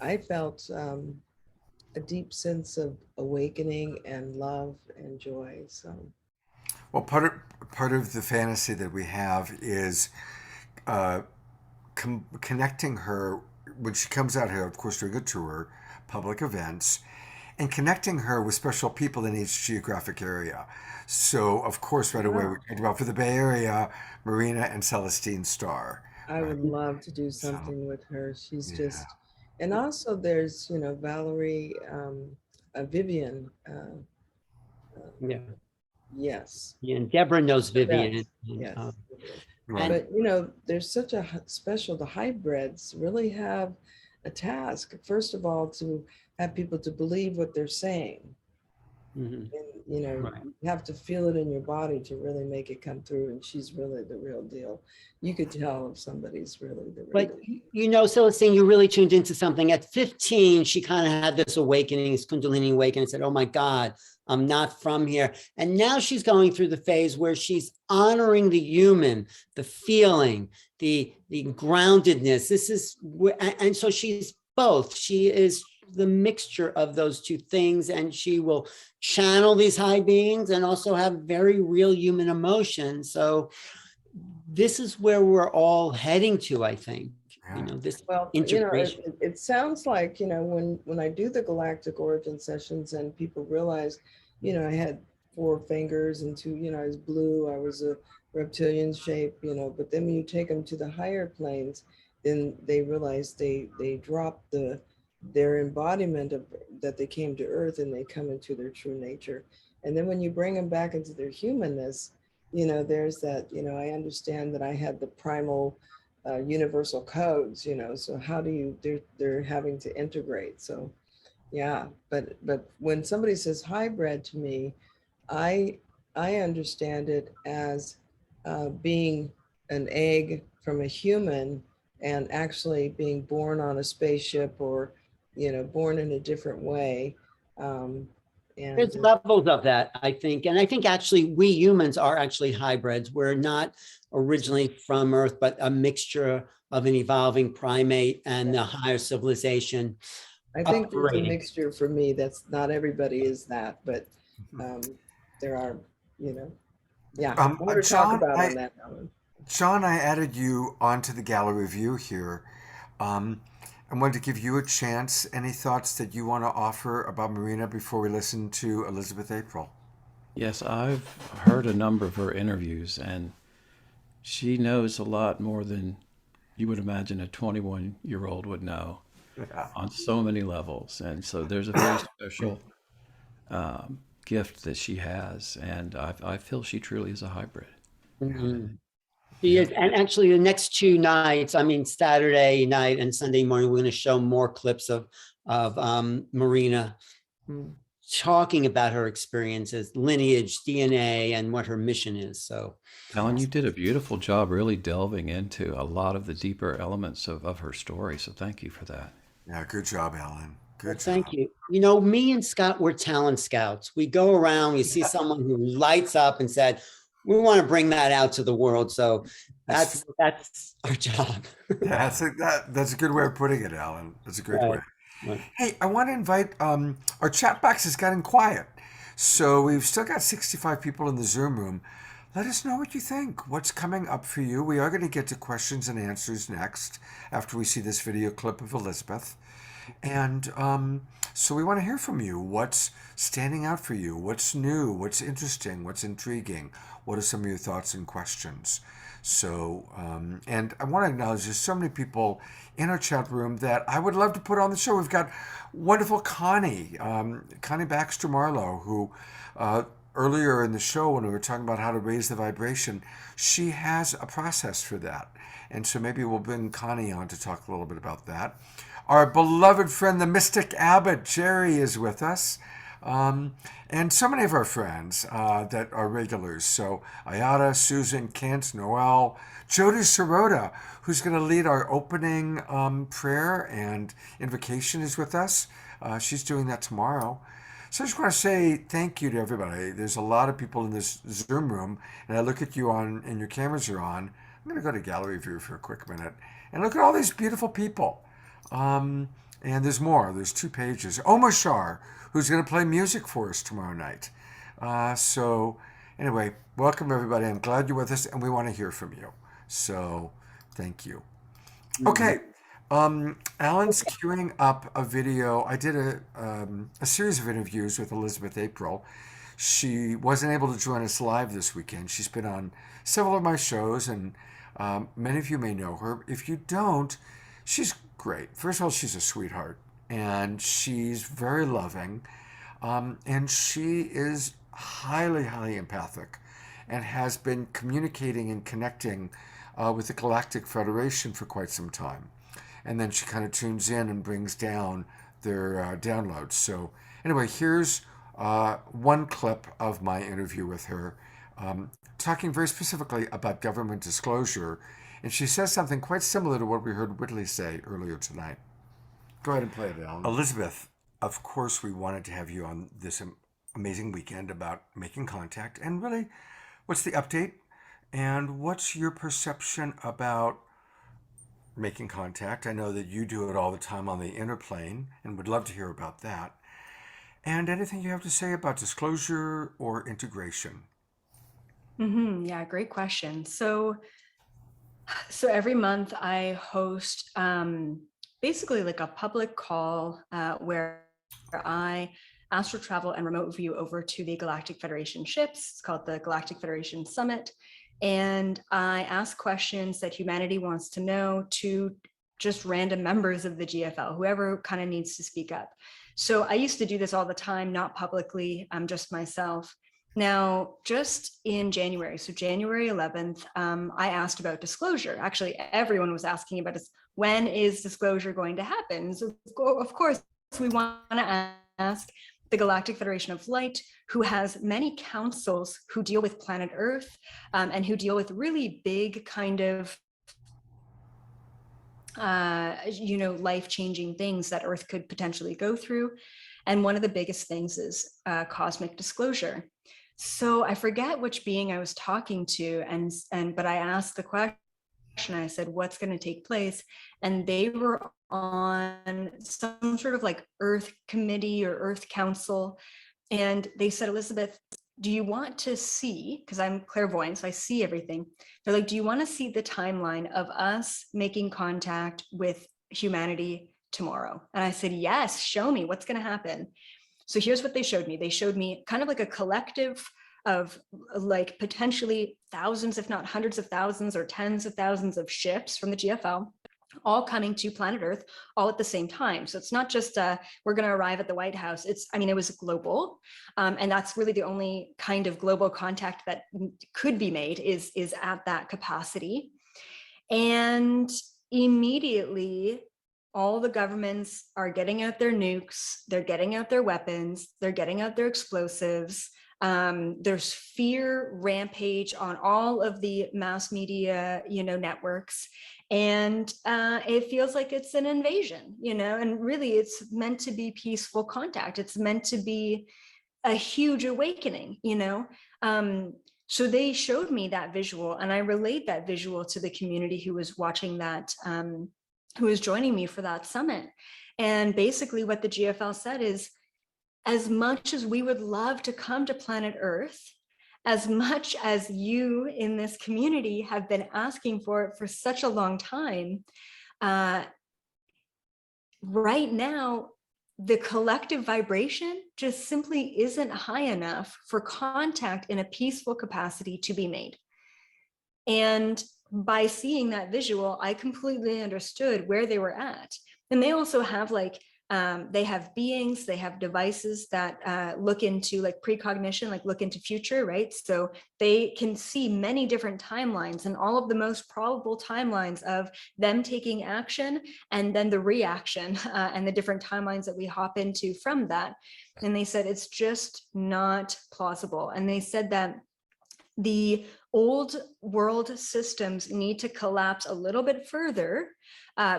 I felt a deep sense of awakening and love and joy. So Well, part of the fantasy that we have is uh, connecting her when she comes out here, of course, during a tour, public events, and connecting her with special people in each geographic area. So, of course, right away, we talked about for the Bay Area, Marina and Celestine Star. I Right. would love to do So, something with her. She's yeah. just, and also there's, Valerie, Vivian. Yeah. Yes. Yeah, and Deborah knows Vivian. Yes. And, Yes. Right. But there's such a special, the hybrids really have a task, first of all, to have people to believe what they're saying. Mhm. And Right. you have to feel it in your body to really make it come through. And she's really the real deal. You could tell if somebody's really the real But deal. Celestine, you really tuned into something. At 15, she kind of had this awakening, this Kundalini awakening, and said, "Oh my God, I'm not from here." And now she's going through the phase where she's honoring the human, the feeling, the groundedness. And so she's both. She is the mixture of those two things, and she will channel these high beings and also have very real human emotions. So this is where we're all heading to, I think. Yeah. This Well, integration. it sounds like, when I do the galactic origin sessions and people realize, I had 4 fingers and 2, I was blue, I was a reptilian shape, but then when you take them to the higher planes, then they realize they drop their embodiment of that they came to Earth, and they come into their true nature. And then when you bring them back into their humanness, there's that, I understand that I had the primal universal codes, so how do you, they're having to integrate. So yeah, but when somebody says hybrid to me, I understand it as being an egg from a human and actually being born on a spaceship, or born in a different way. There's levels of that, I think. And I think actually we humans are actually hybrids. We're not originally from Earth, but a mixture of an evolving primate and a higher civilization. I think there's a operating. mixture for me. That's not everybody is that, but there are, yeah. More to talk about on that, Alan. John, I added you onto the gallery view here. I wanted to give you a chance. Any thoughts that you want to offer about Marina before we listen to Elizabeth April? Yes, I've heard a number of her interviews, and she knows a lot more than you would imagine a 21-year-old would know on so many levels. And so there's a very special gift that she has, and I feel she truly is a hybrid. Mhm. She is, and actually the next 2 nights, Saturday night and Sunday morning, we're going to show more clips of Marina talking about her experiences, lineage, DNA, and what her mission is. So, Alan, you did a beautiful job really delving into a lot of the deeper elements of her story. So thank you for that. Yeah, good job, Alan. Good job. thank you. Me and Scott, we're talent scouts. We go around, we see someone who lights up and said, we want to bring that out to the world. So that's our job. Yeah, that's a good way of putting it, Alan. That's a great way. Right. Hey, I want to invite, our chat box has gotten quiet. So we've still got 65 people in the Zoom room. let us know what you think. What's coming up for you? We are going to get to questions and answers next after we see this video clip of Elisabeth. And so we want to hear from you. What's standing out for you? What's new? What's interesting? What's intriguing? What are some of your thoughts and questions? So, and I want to acknowledge there's so many people in our chat room that I would love to put on the show. We've got wonderful Connie, Connie Baxter Marlowe, who earlier in the show when we were talking about how to raise the vibration, she has a process for that. And so maybe we'll bring Connie on to talk a little bit about that. Our beloved friend, the Mystic Abbot, Jerry, is with us. And so many of our friends that are regulars. So Ayada, Susan, Kent, Noel, Jodi Serota, who's going to lead our opening prayer and invocation, is with us. She's doing that tomorrow. So I just want to say thank you to everybody. There's a lot of people in this Zoom room, and I look at you on, and your cameras are on. I'm going to go to gallery view for a quick minute and look at all these beautiful people. And there's more. There's 2 pages. Omashar, who's going to play music for us tomorrow night. So anyway, welcome everybody. I'm glad you're with us, and we want to hear from you. So thank you. Okay. Alan's queuing up a video. I did a series of interviews with Elisabeth April. She wasn't able to join us live this weekend. She's been on several of my shows, and many of you may know her. If you don't, she's great. First of all, she's a sweetheart, and she's very loving, and she is highly, highly empathic and has been communicating and connecting with the Galactic Federation for quite some time. And then she kind of tunes in and brings down their downloads. So anyway, here's one clip of my interview with her, talking very specifically about government disclosure. And she says something quite similar to what we heard Whitley say earlier tonight. Go ahead and play it, Alan. Elisabeth, of course we wanted to have you on this amazing weekend about making contact. And really, what's the update? And what's your perception about making contact? I know that you do it all the time on the inner plane and would love to hear about that. And anything you have to say about disclosure or integration? Yeah, great question. So every month I host basically like a public call where I astral travel and remote view over to the Galactic Federation ships. It's called the Galactic Federation Summit. And I ask questions that humanity wants to know to just random members of the GFL, whoever kind of needs to speak up. So I used to do this all the time, not publicly, just myself. Now, just in January, so January 11th, I asked about disclosure. Actually, everyone was asking about this. When is disclosure going to happen? So of course, we want to ask the Galactic Federation of Light, who has many councils who deal with planet Earth and who deal with really big kind of, life-changing things that Earth could potentially go through. And one of the biggest things is cosmic disclosure. So I forget which being I was talking to, but I asked the question. I said, what's going to take place? And they were on some sort of like Earth Committee or Earth Council. And they said, Elisabeth, do you want to see, because I'm clairvoyant, so I see everything. They're like, do you want to see the timeline of us making contact with humanity tomorrow? And I said, yes, show me what's going to happen. So here's what they showed me. They showed me kind of like a collective of like potentially thousands, if not hundreds of thousands or tens of thousands of ships from the GFL, all coming to planet Earth all at the same time. So it's not just we're going to arrive at the White House. It was global. And that's really the only kind of global contact that could be made is at that capacity. And immediately, all the governments are getting out their nukes, they're getting out their weapons, they're getting out their explosives. There's fear rampage on all of the mass media, networks. And it feels like it's an invasion, and really it's meant to be peaceful contact. It's meant to be a huge awakening, So they showed me that visual, and I relayed that visual to the community who was watching that, who was joining me for that summit. And basically what the GFL said is, as much as we would love to come to planet Earth as much as you in this community have been asking for it for such a long time, right now, the collective vibration just simply isn't high enough for contact in a peaceful capacity to be made. And by seeing that visual, I completely understood where they were at. And they also have like, they have beings, they have devices that look into like precognition, like look into future, right? So they can see many different timelines and all of the most probable timelines of them taking action and then the reaction and the different timelines that we hop into from that. And they said, it's just not plausible. And they said that the old world systems need to collapse a little bit further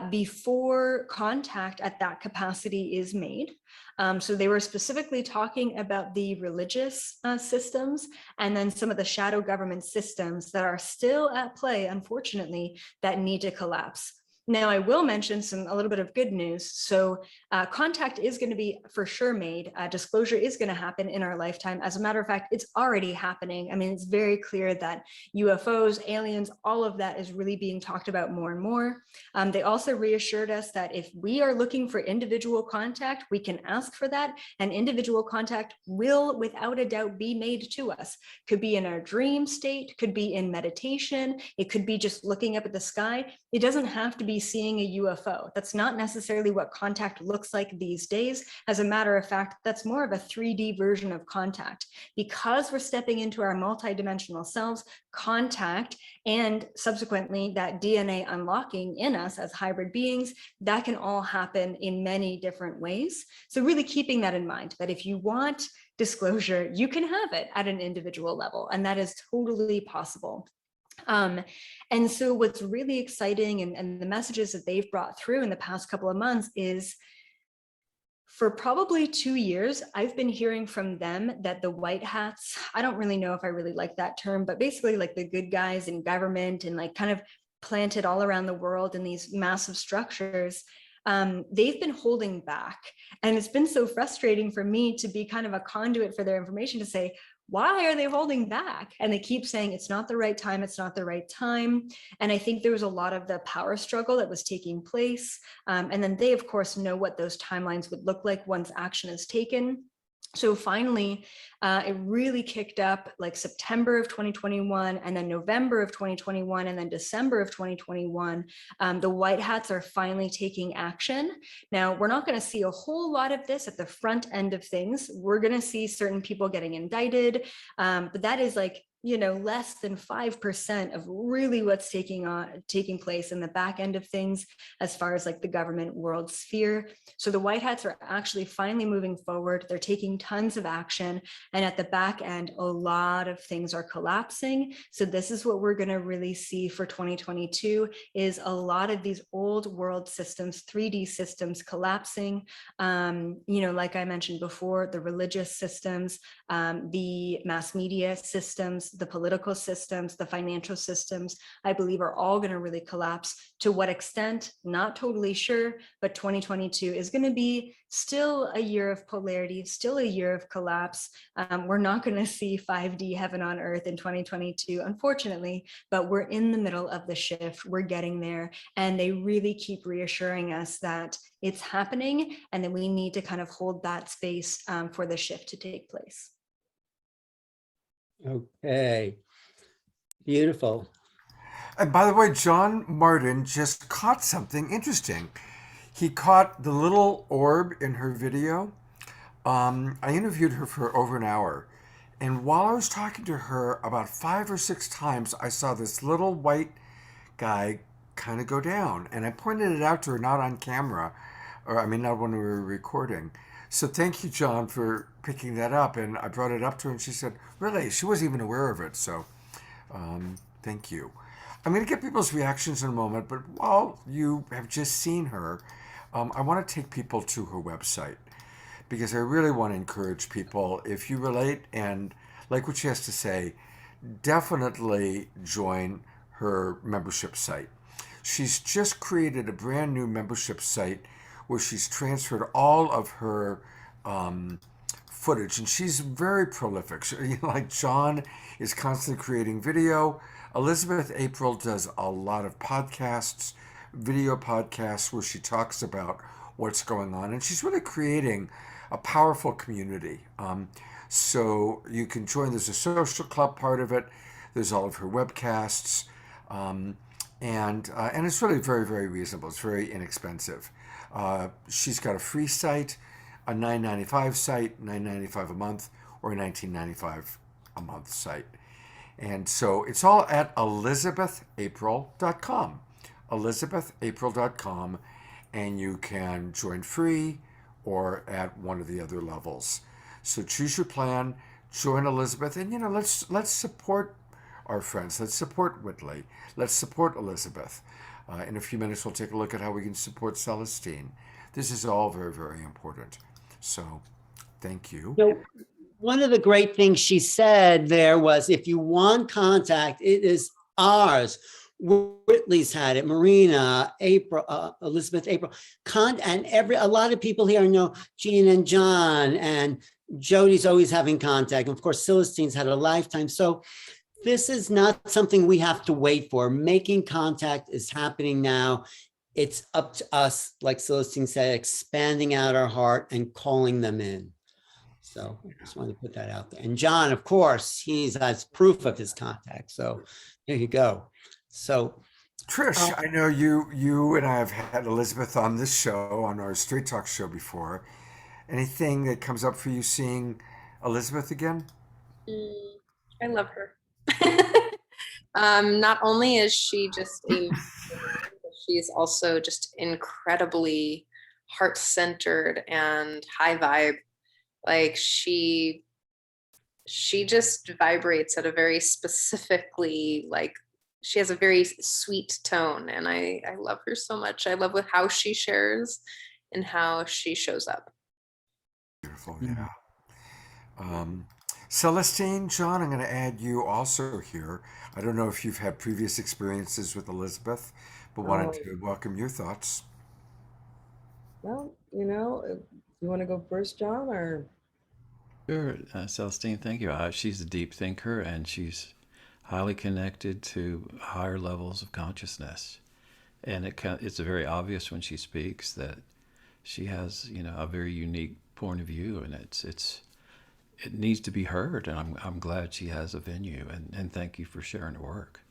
before contact at that capacity is made. So they were specifically talking about the religious systems and then some of the shadow government systems that are still at play, unfortunately, that need to collapse. Now, I will mention a little bit of good news. So contact is going to be for sure made. Disclosure is going to happen in our lifetime. As a matter of fact, it's already happening. I mean, it's very clear that UFOs, aliens, all of that is really being talked about more and more. They also reassured us that if we are looking for individual contact, we can ask for that, and individual contact will, without a doubt, be made to us. Could be in our dream state, could be in meditation, it could be just looking up at the sky. It doesn't have to be seeing a UFO. That's not necessarily what contact looks like these days. As a matter of fact, that's more of a 3D version of contact. Because we're stepping into our multidimensional selves, contact and subsequently that DNA unlocking in us as hybrid beings, that can all happen in many different ways. So really keeping that in mind, that if you want disclosure, you can have it at an individual level, and that is totally possible. And so what's really exciting and the messages that they've brought through in the past couple of months is, for probably 2 years, I've been hearing from them that the white hats, I don't really know if I really like that term, but basically like the good guys in government and like kind of planted all around the world in these massive structures, they've been holding back. And it's been so frustrating for me to be kind of a conduit for their information to say, why are they holding back? And they keep saying it's not the right time, it's not the right time. And I think there was a lot of the power struggle that was taking place. And then they, of course, know what those timelines would look like once action is taken. So finally, it really kicked up like September of 2021, and then November of 2021, and then December of 2021. The white hats are finally taking action. Now, we're not going to see a whole lot of this at the front end of things. We're going to see certain people getting indicted, but that is like, you know, less than 5% of really what's taking place in the back end of things as far as like the government world sphere. So the white hats are actually finally moving forward. They're taking tons of action, and at the back end, a lot of things are collapsing. So this is what we're going to really see for 2022 is a lot of these old world systems, 3D systems collapsing. You know, like I mentioned before, the religious systems, the mass media systems, the political systems, the financial systems, I believe are all going to really collapse. To what extent, not totally sure, but 2022 is going to be still a year of polarity, still a year of collapse. We're not going to see 5D heaven on earth in 2022, unfortunately, but we're in the middle of the shift. We're getting there. And they really keep reassuring us that it's happening and that we need to kind of hold that space for the shift to take place. Okay, beautiful. And by the way, John Martin just caught something interesting. He caught the little orb in her video. I interviewed her for over an hour. And while I was talking to her, about 5 or 6 times, I saw this little white guy kind of go down. And I pointed it out to her, not on camera, or I mean, not when we were recording. So thank you, John, for picking that up. And I brought it up to her, and she said, really? She wasn't even aware of it. So thank you. I'm going to get people's reactions in a moment, but while you have just seen her, I want to take people to her website, because I really want to encourage people, if you relate and like what she has to say, definitely join her membership site. She's just created a brand new membership site where she's transferred all of her footage, and she's very prolific. Like John is constantly creating video. Elisabeth April does a lot of podcasts, video podcasts, where she talks about what's going on, and she's really creating a powerful community. So you can join. There's a social club part of it. There's all of her webcasts, and it's really very, very reasonable. It's very inexpensive. She's got a free site, a $9.95 site, $9.95 a month, or a $19.95 a month site. And so it's all at ElisabethApril.com. ElisabethApril.com, and you can join free or at one of the other levels. So choose your plan, join Elisabeth, and let's support our friends. Let's support Whitley. Let's support Elisabeth. In a few minutes, we'll take a look at how we can support Celestine. This is all very, very important. So thank you. So one of the great things she said there was, if you want contact, it is ours. Whitley's had it, Marina, April, Elisabeth, April, and a lot of people here know Jean and John, and Jodi's always having contact. And of course, Celestine's had a lifetime. So this is not something we have to wait for. Making contact is happening now. It's up to us, like Celestine said, expanding out our heart and calling them in. So I just wanted to put that out there. And John, of course, he has proof of his contact. So there you go. So Trish, I know you and I have had Elisabeth on this show, on our Straight Talk show before. Anything that comes up for you seeing Elisabeth again? I love her. Not only is she just she's also just incredibly heart-centered and high vibe. Like she just vibrates at a very specifically, like, she has a very sweet tone, and I love her so much. I love with how she shares and how she shows up. Beautiful, yeah. Celestine, John, I'm going to add you also here. I don't know if you've had previous experiences with Elisabeth, but wanted to welcome your thoughts. Well, you want to go first, John, or? Sure, Celestine, thank you. She's a deep thinker, and she's highly connected to higher levels of consciousness. And it's very obvious when she speaks that she has, a very unique point of view, and it needs to be heard. And I'm glad she has a venue, and thank you for sharing her work.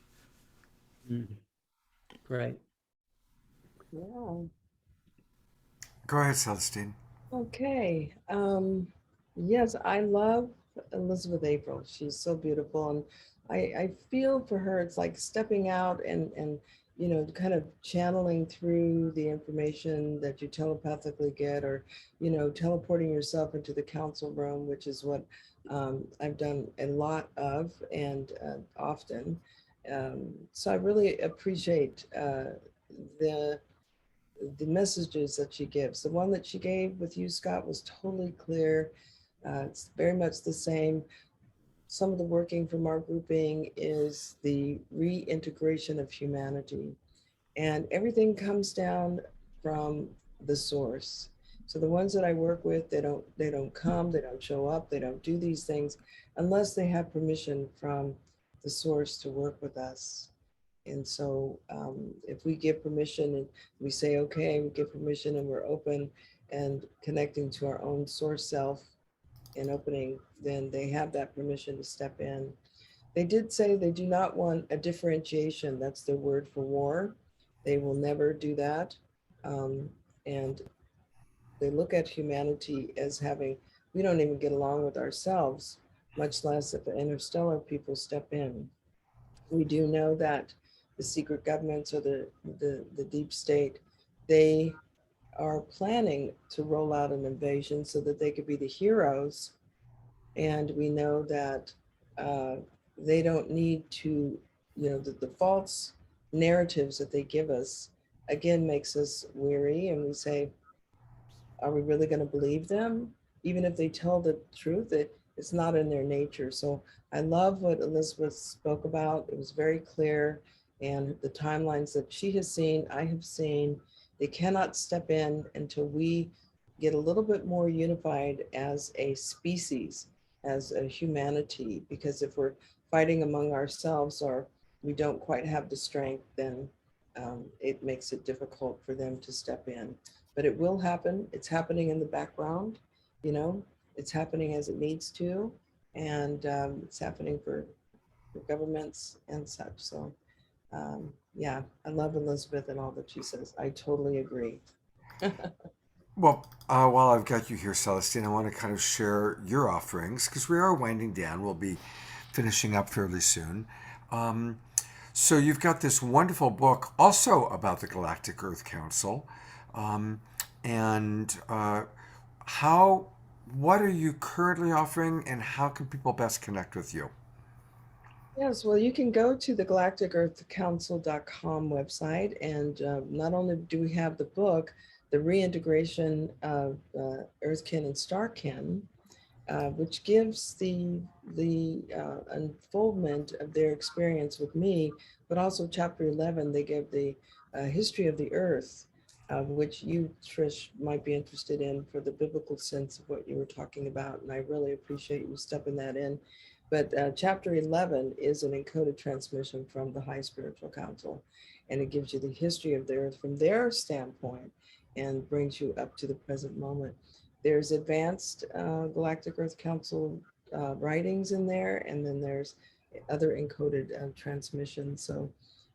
Great. Yeah. Go ahead, Celestine. Okay. Yes, I love Elisabeth April. She's so beautiful, and I feel for her. It's like stepping out and kind of channeling through the information that you telepathically get, or teleporting yourself into the council room, which is what I've done a lot of, and often. So I really appreciate the messages that she gives. The one that she gave with you, Scott, was totally clear. It's very much the same. Some of the working from our grouping is the reintegration of humanity, and everything comes down from the source. So the ones that I work with, they don't come, they don't show up, they don't do these things unless they have permission from the source to work with us. And so if we give permission and we say, okay, we give permission and we're open and connecting to our own source self and opening, then they have that permission to step in. They did say they do not want a differentiation. That's their word for war. They will never do that. And they look at humanity as having, we don't even get along with ourselves, much less if the interstellar people step in. We do know that the secret governments or the deep state, they are planning to roll out an invasion so that they could be the heroes. And we know that they don't need to, the false narratives that they give us, again, makes us weary, and we say, are we really going to believe them? Even if they tell the truth, it's not in their nature. So I love what Elisabeth spoke about. It was very clear, and the timelines that she has seen, I have seen. They cannot step in until we get a little bit more unified as a species, as a humanity, because if we're fighting among ourselves or we don't quite have the strength, then it makes it difficult for them to step in. But it will happen. It's happening in the background, you know, it's happening as it needs to, and it's happening for governments and such. So yeah, I love Elisabet and all that she says. I totally agree. Well, while I've got you here, Celestine, I want to kind of share your offerings because we are winding down. We'll be finishing up fairly soon. So you've got this wonderful book also about the Galactic Earth Council. And what are you currently offering and how can people best connect with you? Yes, well, you can go to the galacticearthcouncil.com website, and not only do we have the book, the reintegration of Earthkin and Starkin, which gives the unfoldment of their experience with me, but also chapter 11, they give the history of the Earth, which you, Trish, might be interested in for the biblical sense of what you were talking about, and I really appreciate you stepping that in. But chapter 11 is an encoded transmission from the High Spiritual Council, and it gives you the history of the Earth from their standpoint and brings you up to the present moment. There's advanced Galactic Earth Council writings in there, and then there's other encoded transmissions. So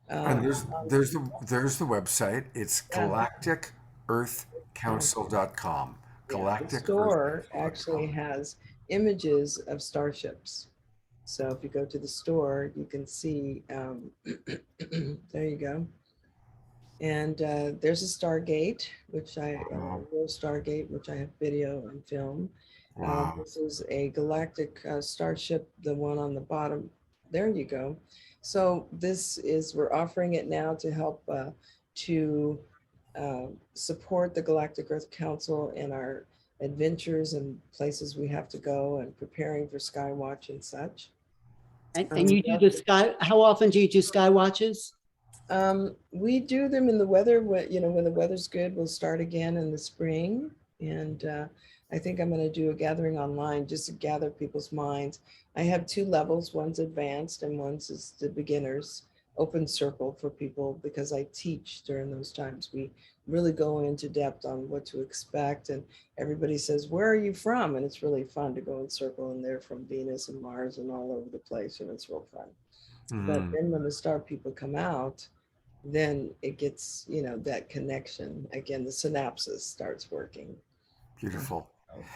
and there's the website. It's galacticearthcouncil.com. The store actually has images of starships. So if you go to the store, you can see, there you go. And there's a Stargate, which a real Stargate, which I have video and film. Wow. This is a galactic starship, the one on the bottom. There you go. So we're offering it now to help to support the Galactic Earth Council in our adventures and places we have to go and preparing for Skywatch and such. And you do the sky, how often do you do sky watches? We do them in the weather, when the weather's good, we'll start again in the spring. And I think I'm going to do a gathering online just to gather people's minds. I have 2 levels, one's advanced and one's is the beginners, open circle for people, because I teach during those times. We really go into depth on what to expect, and everybody says, where are you from? And it's really fun to go in circle, and they're from Venus and Mars and all over the place, and it's real fun. But then when the star people come out, then it gets, that connection. Again, the synapses starts working. Beautiful.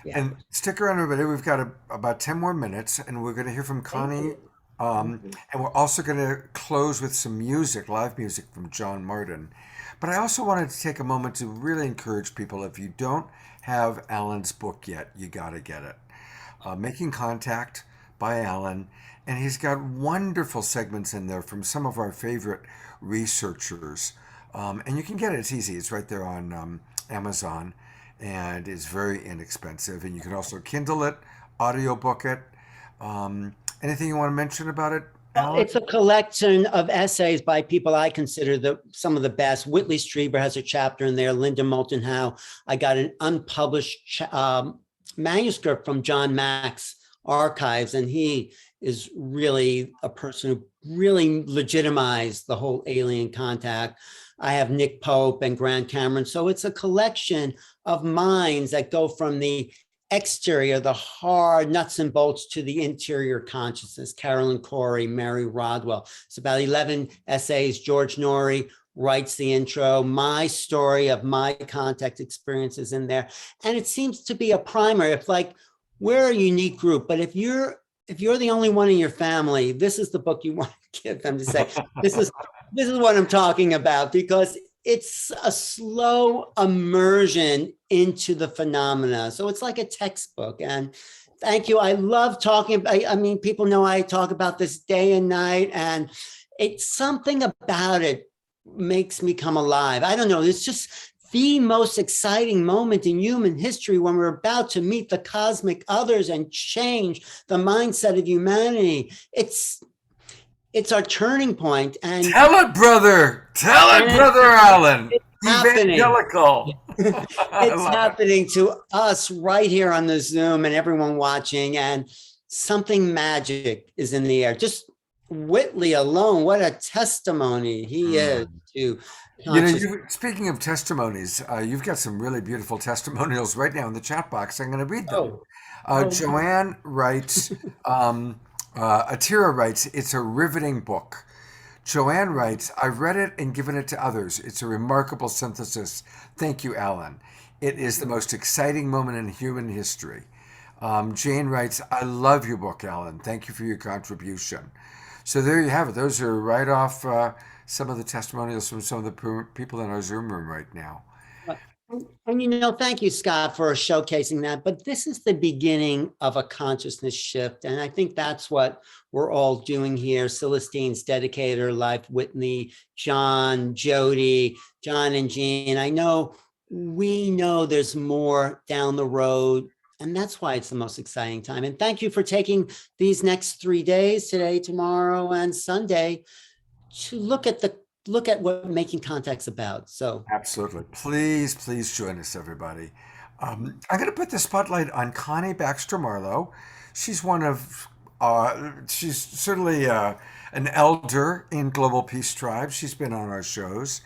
Yeah. And stick around, everybody. We've got about 10 more minutes, and we're going to hear from Connie. And we're also going to close with some music, live music from John Martin. But I also wanted to take a moment to really encourage people, if you don't have Alan's book yet, you got to get it. Making Contact by Alan. And he's got wonderful segments in there from some of our favorite researchers. And you can get it. It's easy. It's right there on Amazon. And it's very inexpensive. And you can also Kindle it, audiobook it. Anything you want to mention about it, Alan? It's a collection of essays by people I consider some of the best. Whitley Strieber has a chapter in there, Linda Moulton Howe. I got an unpublished manuscript from John Mack's archives, and he is really a person who really legitimized the whole alien contact. I have Nick Pope and Grant Cameron. So it's a collection of minds that go from the exterior, the hard nuts and bolts, to the interior consciousness. Carolyn Corey, Mary Rodwell. It's about 11 essays. George Norrie writes the intro. My story of my contact experiences in there. And it seems to be a primer. It's like, we're a unique group, but if you're the only one in your family, this is the book you want to give them to say, this is what I'm talking about, because it's a slow immersion into the phenomena. So it's like a textbook. And thank you. I love talking. I mean, people know I talk about this day and night, and it's something about it makes me come alive. I don't know. It's just the most exciting moment in human history, when we're about to meet the cosmic others and change the mindset of humanity. It's our turning point. And tell it, brother. Tell it, Brother Alan. It's happening. Evangelical. It's happening to us right here on the Zoom and everyone watching, and something magic is in the air. Just Whitley alone, what a testimony he is to Speaking of testimonies, you've got some really beautiful testimonials right now in the chat box. I'm going to read them. Joanne writes, Atira writes, it's a riveting book. Joanne writes, I've read it and given it to others. It's a remarkable synthesis. Thank you, Alan. It is the most exciting moment in human history. Jane writes, I love your book, Alan. Thank you for your contribution. So there you have it. Those are right off some of the testimonials from some of the people in our Zoom room right now. And thank you, Scott, for showcasing that. But this is the beginning of a consciousness shift. And I think that's what we're all doing here. Celestine's dedicated her life, Whitney, John, Jodi, John and Jean. We know there's more down the road. And that's why it's the most exciting time. And thank you for taking these next 3 days, today, tomorrow, and Sunday, to look at what Making Contact's about. So absolutely, please join us, everybody. I'm going to put the spotlight on Connie Baxter Marlowe. She's she's certainly an elder in Global Peace Tribe. She's been on our shows.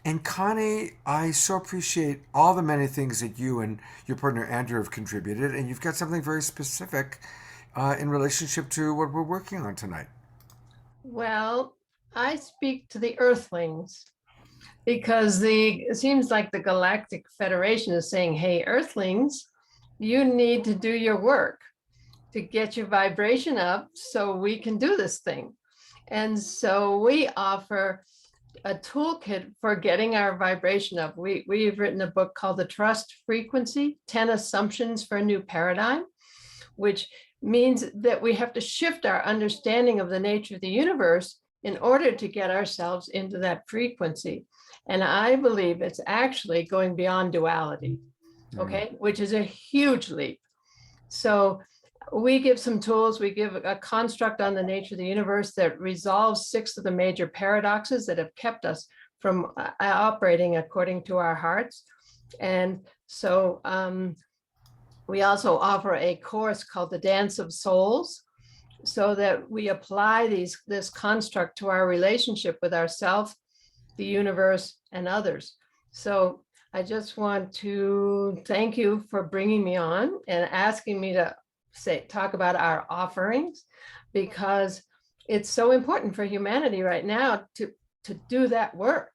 And Connie, I so appreciate all the many things that you and your partner Andrew have contributed, and you've got something very specific in relationship to what we're working on tonight. Well, I speak to the Earthlings because it seems like the Galactic Federation is saying, hey, Earthlings, you need to do your work to get your vibration up so we can do this thing. And so we offer a toolkit for getting our vibration up. We've written a book called The Trust Frequency, 10 Assumptions for a New Paradigm, which means that we have to shift our understanding of the nature of the universe in order to get ourselves into that frequency. And I believe it's actually going beyond duality, okay, which is a huge leap. So we give some tools. We give a construct on the nature of the universe that resolves 6 of the major paradoxes that have kept us from operating according to our hearts. And so we also offer a course called The Dance of Souls, so that we apply this construct to our relationship with ourself, the universe, and others. So I just want to thank you for bringing me on and asking me to talk about our offerings, because it's so important for humanity right now to do that work.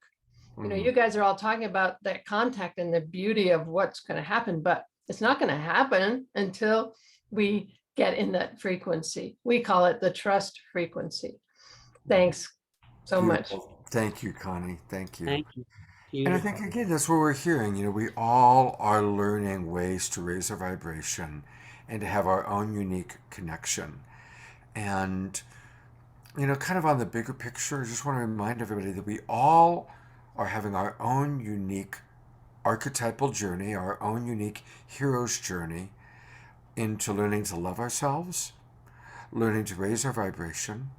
You guys are all talking about that contact and the beauty of what's going to happen, but it's not going to happen until we get in that frequency. We call it the trust frequency. Thanks so much. Thank you, Connie. Thank you. Thank you. And I think, again, that's what we're hearing. We all are learning ways to raise our vibration and to have our own unique connection. And, kind of on the bigger picture, I just want to remind everybody that we all are having our own unique archetypal journey, our own unique hero's journey into learning to love ourselves, learning to raise our vibration,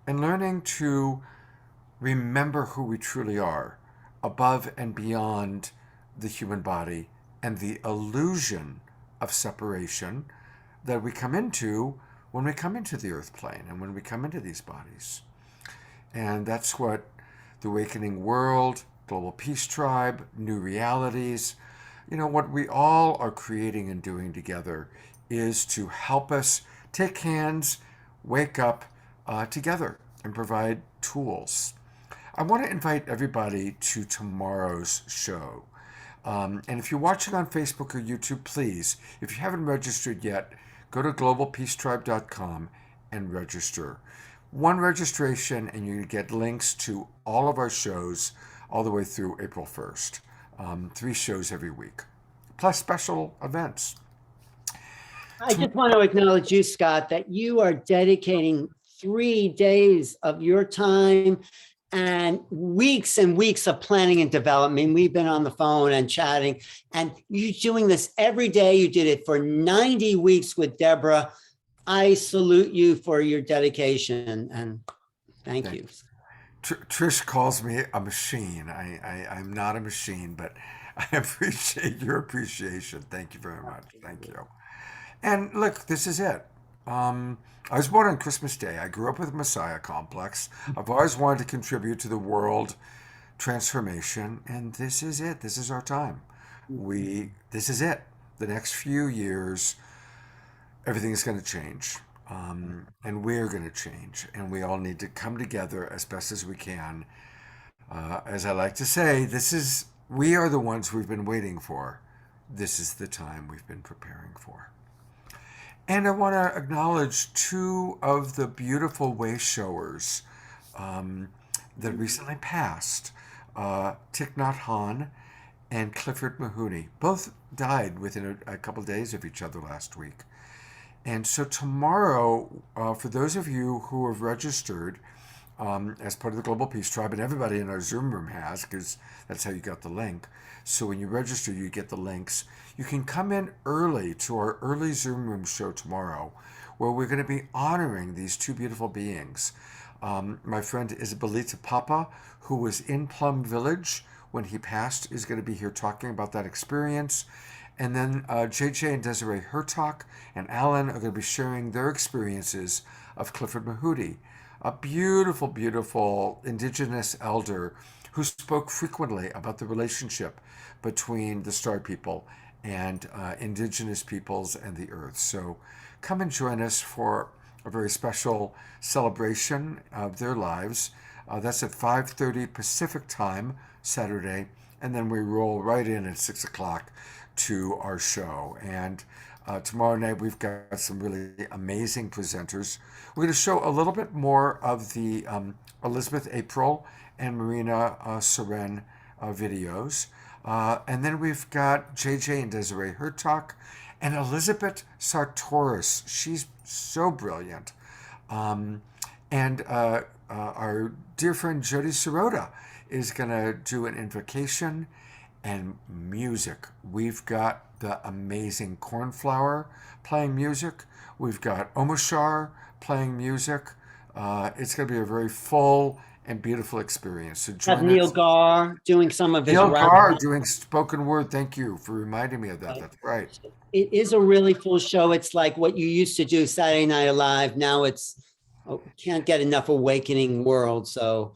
and learning to remember who we truly are above and beyond the human body and the illusion of separation that we come into when we come into the earth plane and when we come into these bodies. And that's what the Awakening World, Global Peace Tribe, New Realities, what we all are creating and doing together is to help us take hands, wake up together, and provide tools. I want to invite everybody to tomorrow's show. And if you're watching on Facebook or YouTube, please, if you haven't registered yet, go to globalpeacetribe.com and register. One registration and you get links to all of our shows all the way through April 1st. 3 shows every week, plus special events. I just want to acknowledge you, Scott, that you are dedicating 3 days of your time and weeks of planning and development. We've been on the phone and chatting, and you're doing this every day. You did it for 90 weeks with Deborah. I salute you for your dedication, and thank you. Trish calls me a machine. I'm not a machine, but I appreciate your appreciation. Thank you very much. Thank you. And look, this is it. I was born on Christmas Day. I grew up with a Messiah complex. I've always wanted to contribute to the world transformation, and this is it. This is our time. This is it. The next few years, everything's going to change, and we're going to change, and we all need to come together as best as we can. As I like to say, we are the ones we've been waiting for. This is the time we've been preparing for. And I want to acknowledge two of the beautiful way showers that recently passed. Thich Nhat Hanh and Clifford Mahoney both died within a couple of days of each other last week. And so tomorrow, for those of you who have registered as part of the Global Peace Tribe, and everybody in our Zoom room has, because that's how you got the link. So when you register, you get the links. You can come in early to our early Zoom room show tomorrow, where we're going to be honoring these two beautiful beings. My friend Isabelita Papa, who was in Plum Village when he passed, is going to be here talking about that experience. And then JJ and Desiree Hurtak and Alan are going to be sharing their experiences of Clifford Mahoney, a beautiful, beautiful Indigenous elder who spoke frequently about the relationship between the Star People and Indigenous peoples and the Earth. So come and join us for a very special celebration of their lives. That's at 5:30 Pacific time, Saturday, and then we roll right in at 6 o'clock to our show. And tomorrow night we've got some really amazing presenters. We're going to show a little bit more of the Elizabeth April and Marina Seren videos. And then we've got JJ and Desiree Hurtak and Elisabet Sahtouris. She's so brilliant. And our dear friend Jodi Serota is going to do an invocation and music. We've got the amazing Cornflower playing music. We've got Omashar playing music. It's going to be a very full and beautiful experience. So join Neil us. Gaur doing some of his Neil rap. Gaur doing spoken word. Thank you for reminding me of that. That's right. It is a really full show. It's like what you used to do Saturday Night Live. Now it's can't get enough Awakening World. So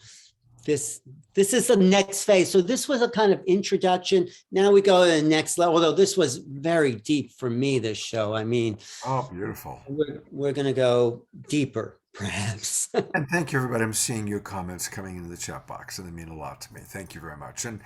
this is the next phase. So this was a kind of introduction. Now we go to the next level. Although this was very deep for me, this show. I mean, oh, beautiful. We're going to go deeper, perhaps. And thank you, everybody. I'm seeing your comments coming into the chat box, and they mean a lot to me. Thank you very much. And,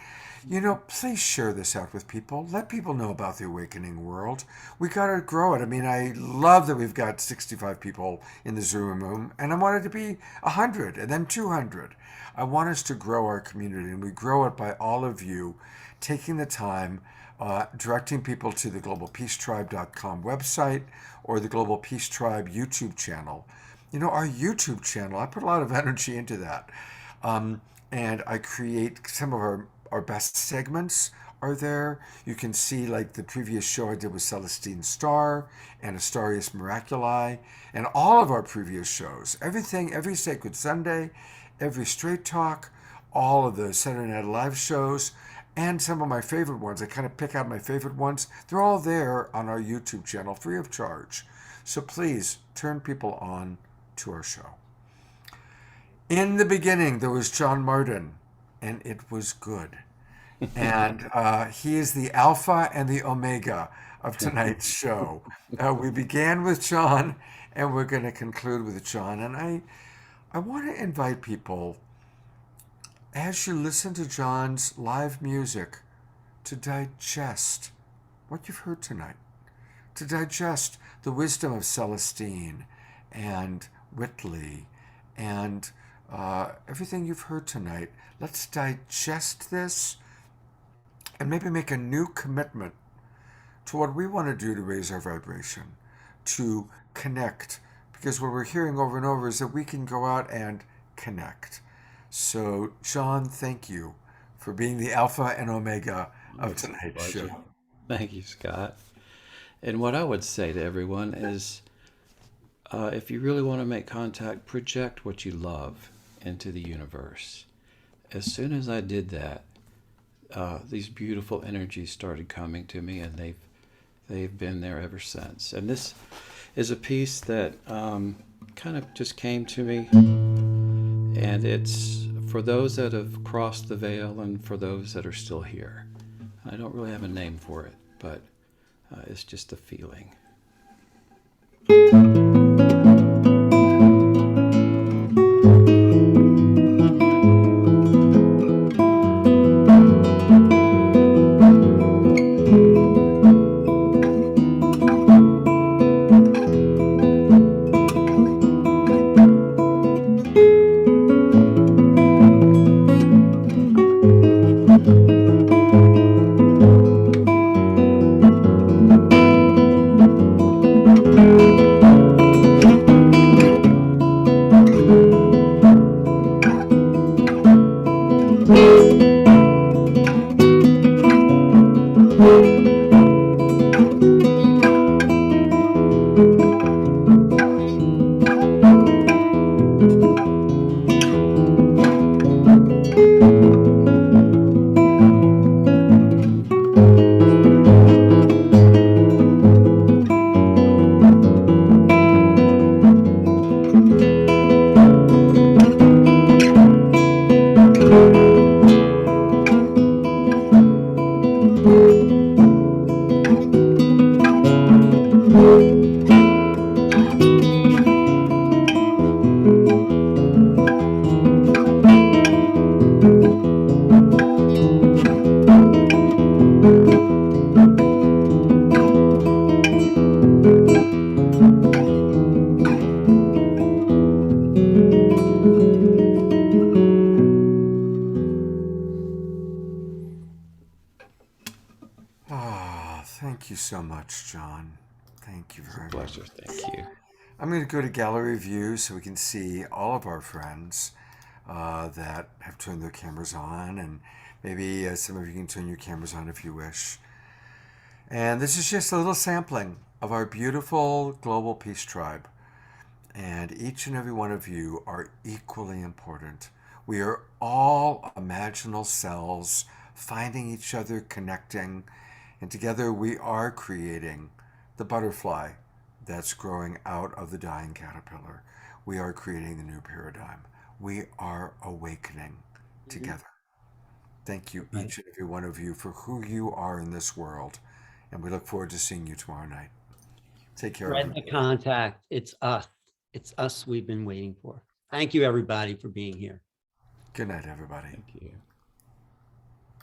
please share this out with people. Let people know about the Awakening World. We got to grow it. I mean, I love that we've got 65 people in the Zoom room, and I want it to be 100 and then 200. I want us to grow our community, and we grow it by all of you taking the time, directing people to the globalpeacetribe.com website or the Global Peace Tribe YouTube channel. Our YouTube channel, I put a lot of energy into that. And I create some of our best segments are there. You can see like the previous show I did with Celestine Star and Astarius Miraculi, and all of our previous shows, everything, every Sacred Sunday, every Straight Talk, all of the Saturday Night Live shows, and some of my favorite ones. I kind of pick out my favorite ones. They're all there on our YouTube channel, free of charge. So please turn people on to our show. In the beginning, there was John Martin, and it was good. And he is the alpha and the omega of tonight's show. We began with John, and we're going to conclude with John. And I want to invite people, as you listen to John's live music, to digest what you've heard tonight, to digest the wisdom of Celestine and Whitley and everything you've heard tonight. Let's digest this and maybe make a new commitment to what we want to do to raise our vibration, to connect. Because what we're hearing over and over is that we can go out and connect. So, John, thank you for being the alpha and omega of tonight's show. Thank you, Scott. And what I would say to everyone is, if you really want to make contact, project what you love into the universe. As soon as I did that, these beautiful energies started coming to me, and they've been there ever since. And this is a piece that kind of just came to me, and it's for those that have crossed the veil and for those that are still here. I don't really have a name for it, but it's just a feeling. Thank you so much, John. Thank you very much. Pleasure. Thank you. I'm going to go to gallery view so we can see all of our friends that have turned their cameras on, and maybe some of you can turn your cameras on if you wish. And this is just a little sampling of our beautiful global peace tribe. And each and every one of you are equally important. We are all imaginal cells finding each other, connecting, and together we are creating the butterfly that's growing out of the dying caterpillar. We are creating the new paradigm. We are awakening together. Thank you, each and every one of you, for who you are in this world. And we look forward to seeing you tomorrow night. Take care. Spread the contact. It's us. It's us we've been waiting for. Thank you, everybody, for being here. Good night, everybody. Thank you.